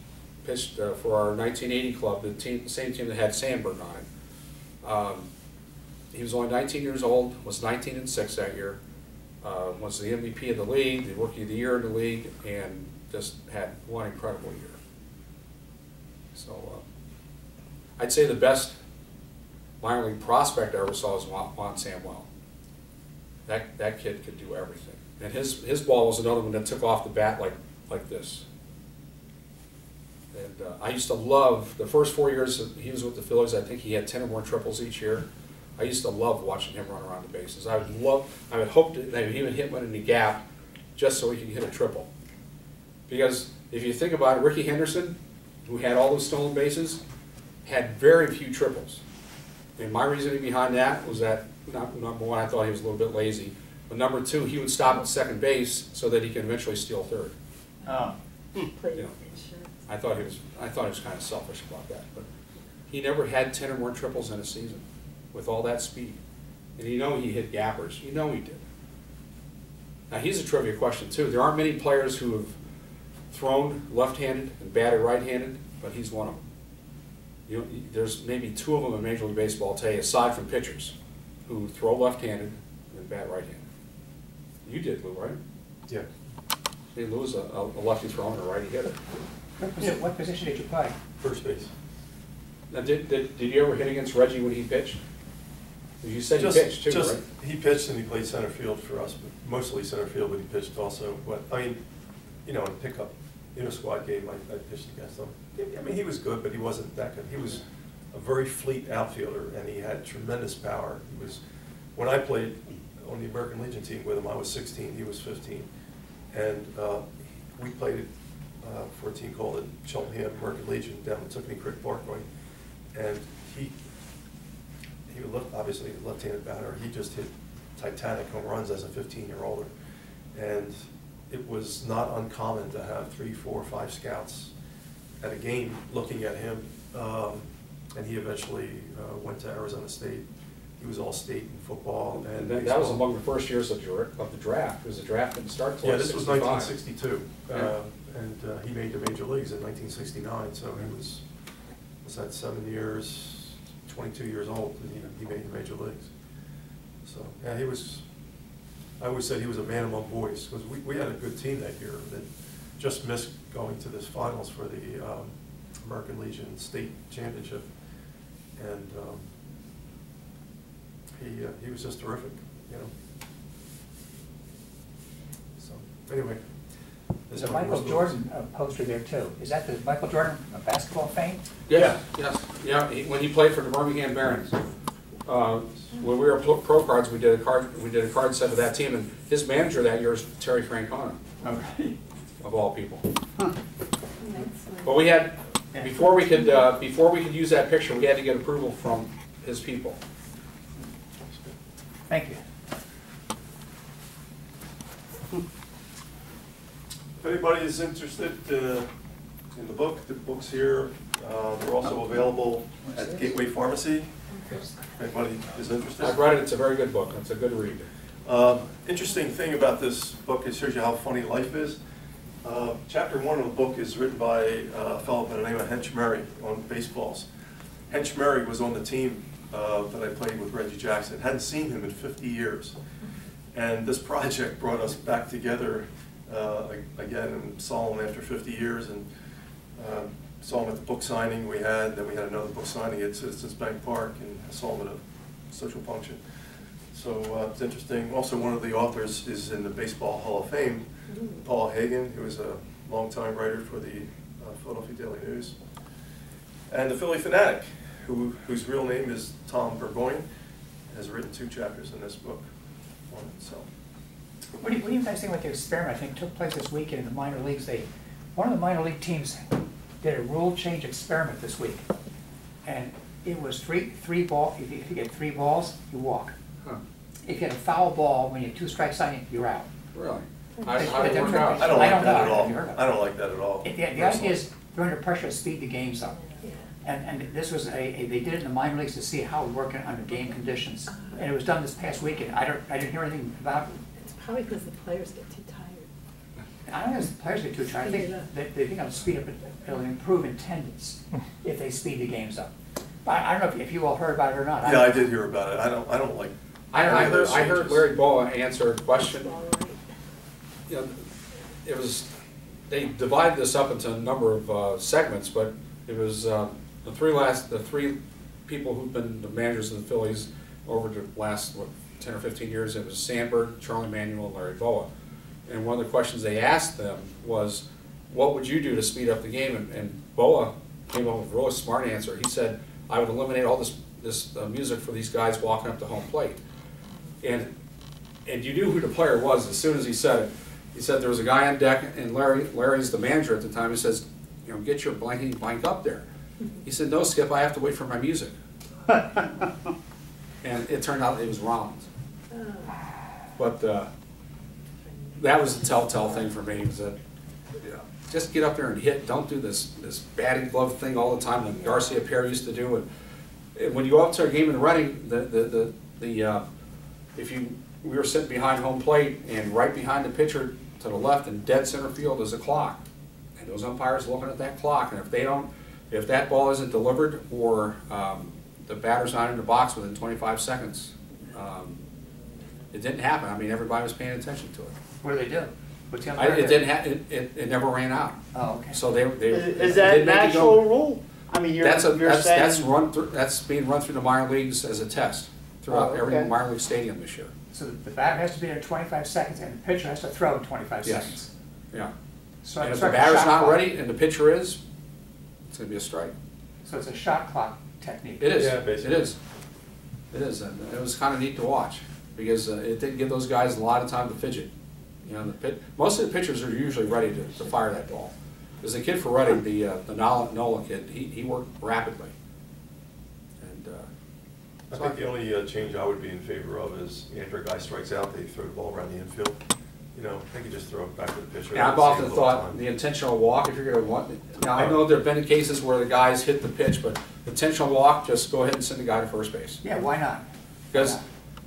[SPEAKER 2] pitched for our 1980 club, the same team that had Sandberg on it. He was only 19 years old, was 19-6 that year, was the MVP of the league, the Rookie of the Year in the league, and just had one incredible year. So I'd say the best minor league prospect I ever saw was Juan Samuel. That kid could do everything. And his ball was another one that took off the bat like this. And I used to love, the first 4 years he was with the Phillies, I think he had 10 or more triples each year. I used to love watching him run around the bases. I would hope that he would hit one in the gap just so he could hit a triple. Because if you think about it, Ricky Henderson, who had all those stolen bases, had very few triples. And my reasoning behind that was that, number one, I thought he was a little bit lazy. But number two, he would stop at second base so that he could eventually steal third.
[SPEAKER 5] Oh.
[SPEAKER 2] I thought he was kind of selfish about that. But he never had 10 or more triples in a season with all that speed. And he hit gappers. He did. Now here's a trivia question too. There aren't many players who have thrown left-handed and batted right-handed, but he's one of them. There's maybe 2 of them in Major League Baseball today, aside from pitchers, who throw left-handed and bat right-handed. You did, Lou, right?
[SPEAKER 1] Yeah.
[SPEAKER 2] Lou was a lefty thrower and a righty hitter.
[SPEAKER 5] What position did you play?
[SPEAKER 1] First base.
[SPEAKER 2] Now, did you ever hit against Reggie when he pitched? You said he pitched too, right?
[SPEAKER 1] He pitched and he played center field for us, but mostly center field, but he pitched also. But I mean, in a pickup, in a squad game, I pitched against him. I mean, he was good, but he wasn't that good. He was a very fleet outfielder, and he had tremendous power. He was, when I played on the American Legion team with him, I was 16, he was 15. And we played for a team called the Cheltenham American Legion down in Tiffany Creek Parkway. And he was obviously a left-handed batter. He just hit titanic home runs as a 15-year-older. And it was not uncommon to have 3, 4, 5 scouts at a game looking at him. And he eventually went to Arizona State. He was all-state in football and
[SPEAKER 2] that
[SPEAKER 1] baseball.
[SPEAKER 2] was among the first years of the draft, because the draft didn't start till
[SPEAKER 1] Yeah, this was
[SPEAKER 2] 1965.
[SPEAKER 1] 1962, and he made the major leagues in 1969, so he was that 7 years, 22 years old, and he made the major leagues. So, yeah, he was, I always said he was a man among boys, because we had a good team that year that just missed going to this finals for the American Legion State Championship, and he was just terrific, you know. So, anyway.
[SPEAKER 5] There's a Michael Jordan poster there too. Is that the Michael Jordan of basketball fame?
[SPEAKER 2] Yes, yes, yeah, when he played for the Birmingham Barons. When we were pro cards, we did a card set of that team, and his manager that year was Terry Francona,
[SPEAKER 5] Okay.
[SPEAKER 2] of all people. But we had, before we could use that picture, we had to get approval from his people.
[SPEAKER 5] Thank you.
[SPEAKER 1] If anybody is interested in the book's here. They're also available at Gateway Pharmacy. If anybody is interested.
[SPEAKER 2] I've read it, it's a very good book, it's a good read.
[SPEAKER 1] Interesting thing about this book, it shows you how funny life is. Chapter 1 of the book is written by a fellow by the name of Hench Murray on baseballs. Hench Murray was on the team that I played with Reggie Jackson. Hadn't seen him in 50 years. And this project brought us back together again and saw him after 50 years, and saw him at the book signing we had. Then we had another book signing at Citizens Bank Park, and I saw him at a social function. So it's interesting. Also, one of the authors is in the Baseball Hall of Fame, Paul Hagan, who is a longtime writer for the Philadelphia Daily News, and the Philly Fanatic, whose real name is Tom Burgoyne, has written 2 chapters in this book on it. So,
[SPEAKER 5] What do you guys think about the experiment I think took place this weekend in the minor leagues? One of the minor league teams did a rule change experiment this week, and it was three ball. If you get 3 balls, you walk.
[SPEAKER 2] Huh.
[SPEAKER 5] If you had a foul ball when you have 2 strikes on you, you're out.
[SPEAKER 2] Really?
[SPEAKER 5] How did it work
[SPEAKER 1] I don't like that at all. I don't like that at all.
[SPEAKER 5] The idea is you're under pressure to speed the games up. And this was they did it in the minor leagues to see how it would work under game conditions. And it was done this past weekend. I didn't hear anything about it.
[SPEAKER 4] It's probably because the players get too tired.
[SPEAKER 5] I don't know if the players get too tired. I think they think it'll speed up, it'll improve attendance if they speed the games up. But I don't know if you all heard about it or not.
[SPEAKER 1] Yeah, I did hear about it. I don't like.
[SPEAKER 2] I heard Larry Boa answer a question. You know, it was, they divided this up into a number of segments, but it was the three people who've been the managers of the Phillies over the last 10 or 15 years. It was Sandberg, Charlie Manuel, and Larry Boa. And one of the questions they asked them was, "What would you do to speed up the game?" And Boa came up with a really smart answer. He said, "I would eliminate all this music for these guys walking up to home plate." And you knew who the player was as soon as he said it. He said there was a guy on deck, and Larry's the manager at the time. He says, "You know, get your blank up there." He said, "No, Skip, I have to wait for my music." And it turned out it was Rollins. But that was the telltale thing for me, was that just get up there and hit. Don't do this batting glove thing all the time that Garcia Perry used to do. And when you go up to a game in running, we were sitting behind home plate, and right behind the pitcher to the left in dead center field is a clock, and those umpires looking at that clock, and if that ball isn't delivered or the batter's not in the box within 25 seconds, it didn't happen. I mean, everybody was paying attention to it.
[SPEAKER 5] What do they do?
[SPEAKER 2] It never ran out.
[SPEAKER 5] Oh, okay.
[SPEAKER 2] So they
[SPEAKER 6] Is that an actual rule? I mean, you're saying
[SPEAKER 2] that's being run through the minor leagues as a test throughout every minor league stadium this year.
[SPEAKER 5] So the batter has to be there in 25 seconds, and the pitcher has to throw in 25
[SPEAKER 2] Yes.
[SPEAKER 5] seconds.
[SPEAKER 2] Yeah.
[SPEAKER 5] So
[SPEAKER 2] And if
[SPEAKER 5] it's
[SPEAKER 2] the
[SPEAKER 5] like a
[SPEAKER 2] batter's
[SPEAKER 5] shot
[SPEAKER 2] not
[SPEAKER 5] clock.
[SPEAKER 2] ready and the pitcher is, it's going to be a strike.
[SPEAKER 5] So it's a shot clock technique.
[SPEAKER 2] It is,
[SPEAKER 1] Yeah,
[SPEAKER 2] it
[SPEAKER 1] basically.
[SPEAKER 2] is. It is, and it was kind of neat to watch, because it didn't give those guys a lot of time to fidget. You know, most of the pitchers are usually ready to fire that ball. Because the kid for Reading, the Nola kid, he worked rapidly. And
[SPEAKER 1] I think the only change I would be in favor of is after a guy strikes out, they throw the ball around the infield. You know, they could just throw it back to the pitcher.
[SPEAKER 2] yeah, I've often thought the intentional walk, if you're going to want, now I know there have been cases where the guys hit the pitch, but intentional walk, just go ahead and send the guy to first base.
[SPEAKER 5] Yeah, why not?
[SPEAKER 2] Because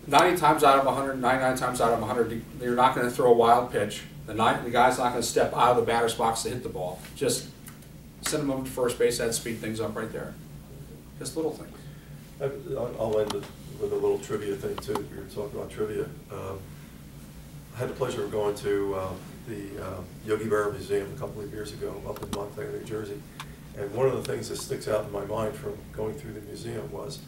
[SPEAKER 2] 90 times out of 100, 99 times out of 100, they're not going to throw a wild pitch. The guy's not going to step out of the batter's box to hit the ball. Just send him over to first base, that'd speed things up right there. Just little things.
[SPEAKER 1] I'll end with a little trivia thing too. We were talking about trivia. I had the pleasure of going to the Yogi Berra Museum a couple of years ago up in Montclair, New Jersey. And one of the things that sticks out in my mind from going through the museum was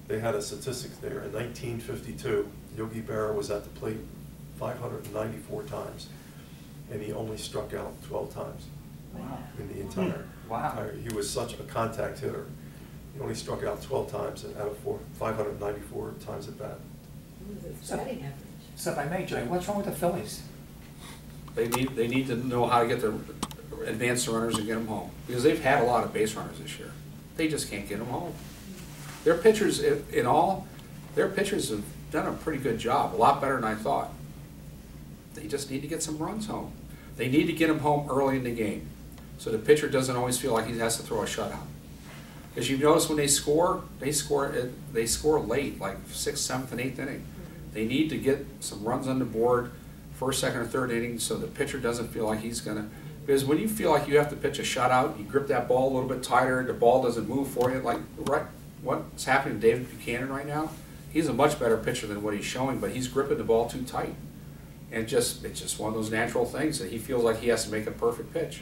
[SPEAKER 1] they had a statistic there. In 1952, Yogi Berra was at the plate 594 times, and he only struck out 12 times
[SPEAKER 5] Wow.
[SPEAKER 1] in the entire.
[SPEAKER 5] Wow.
[SPEAKER 1] He was such a contact hitter. He only struck out 12 times out of 594 times at bat.
[SPEAKER 4] The batting average.
[SPEAKER 5] So if I may, Joey, what's wrong with the Phillies?
[SPEAKER 2] They need to know how to get the advance the runners and get them home. Because they've had a lot of base runners this year. They just can't get them home. Their pitchers, their pitchers have done a pretty good job, a lot better than I thought. They just need to get some runs home. They need to get them home early in the game, so the pitcher doesn't always feel like he has to throw a shutout. Because you notice when they score late, like 6th, 7th, and 8th inning. They need to get some runs on the board, 1st, 2nd, or 3rd inning, so the pitcher doesn't feel like he's gonna. Because when you feel like you have to pitch a shutout, you grip that ball a little bit tighter, the ball doesn't move for you. Like what's happening to David Buchanan right now? He's a much better pitcher than what he's showing, but he's gripping the ball too tight. And it's just one of those natural things that he feels like he has to make a perfect pitch.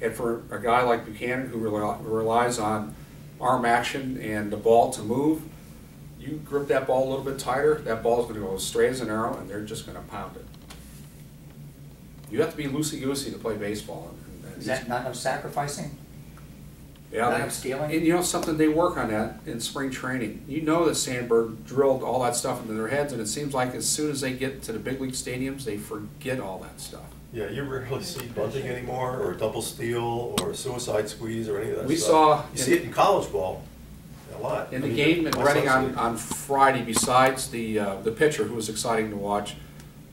[SPEAKER 2] And for a guy like Buchanan who relies on arm action and the ball to move, you grip that ball a little bit tighter, that ball is going to go as straight as an arrow, and they're just going to pound it. You have to be loosey-goosey to play baseball.
[SPEAKER 5] Is that not enough sacrificing?
[SPEAKER 2] Yeah,
[SPEAKER 5] Not enough stealing?
[SPEAKER 2] And you know something, they work on that in spring training. You know that Sandberg drilled all that stuff into their heads, and it seems like as soon as they get to the big league stadiums, they forget all that stuff.
[SPEAKER 1] Yeah, you rarely see bunting anymore, or double steal, or suicide squeeze, or any of that
[SPEAKER 2] We
[SPEAKER 1] stuff.
[SPEAKER 2] saw
[SPEAKER 1] You see it in college ball a lot.
[SPEAKER 2] in the
[SPEAKER 1] I mean,
[SPEAKER 2] game in
[SPEAKER 1] my
[SPEAKER 2] Reading
[SPEAKER 1] son see it.
[SPEAKER 2] on Friday, besides the pitcher who was exciting to watch,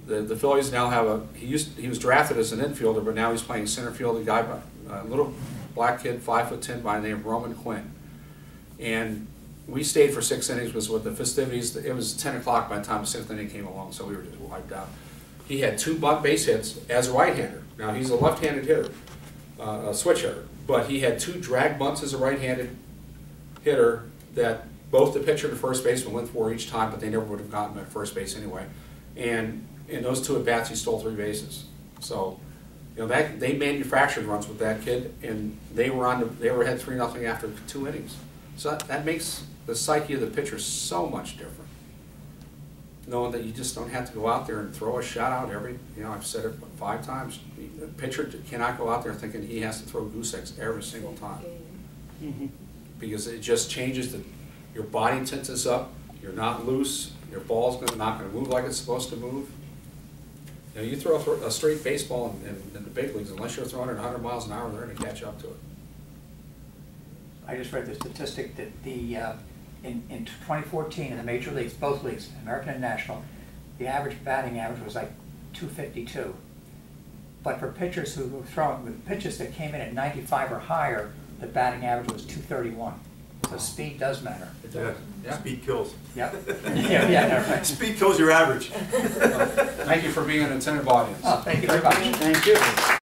[SPEAKER 2] the Phillies now have he was drafted as an infielder, but now he's playing center field. A guy, a little black kid, 5'10", by the name of Roman Quinn, and we stayed for 6 innings. Was with the festivities. It was 10 o'clock by the time the 6th inning came along, so we were just wiped out. He had 2 base hits as a right-hander. Now he's a left-handed hitter, a switch hitter, but he had 2 drag bunts as a right-handed hitter that both the pitcher and the first baseman went for each time, but they never would have gotten him at first base anyway. And in those 2 at-bats, he stole 3 bases. So, you know, that they manufactured runs with that kid, and they were ahead 3-0 after 2 innings. So that makes the psyche of the pitcher so much different. Knowing that you just don't have to go out there and throw a shot out every, you know, I've said it 5 times. The pitcher cannot go out there thinking he has to throw goose eggs every single time. Because it just changes your body tenses up, you're not loose, your ball's not going to move like it's supposed to move. You know, you throw a straight baseball in the big leagues, unless you're throwing it 100 miles an hour, they're going to catch up to it.
[SPEAKER 5] I just read the statistic that in 2014 in the major leagues, both leagues, American and National, the average batting average was like 252. But for pitchers who were throwing with pitches that came in at 95 or higher, the batting average was 231. So speed does matter.
[SPEAKER 1] Yeah,
[SPEAKER 2] Yeah.
[SPEAKER 1] speed kills.
[SPEAKER 5] Yep. yeah, right.
[SPEAKER 1] Speed kills your average.
[SPEAKER 2] Thank you for being an attentive audience.
[SPEAKER 5] Oh, thank you very much.
[SPEAKER 6] Thank you.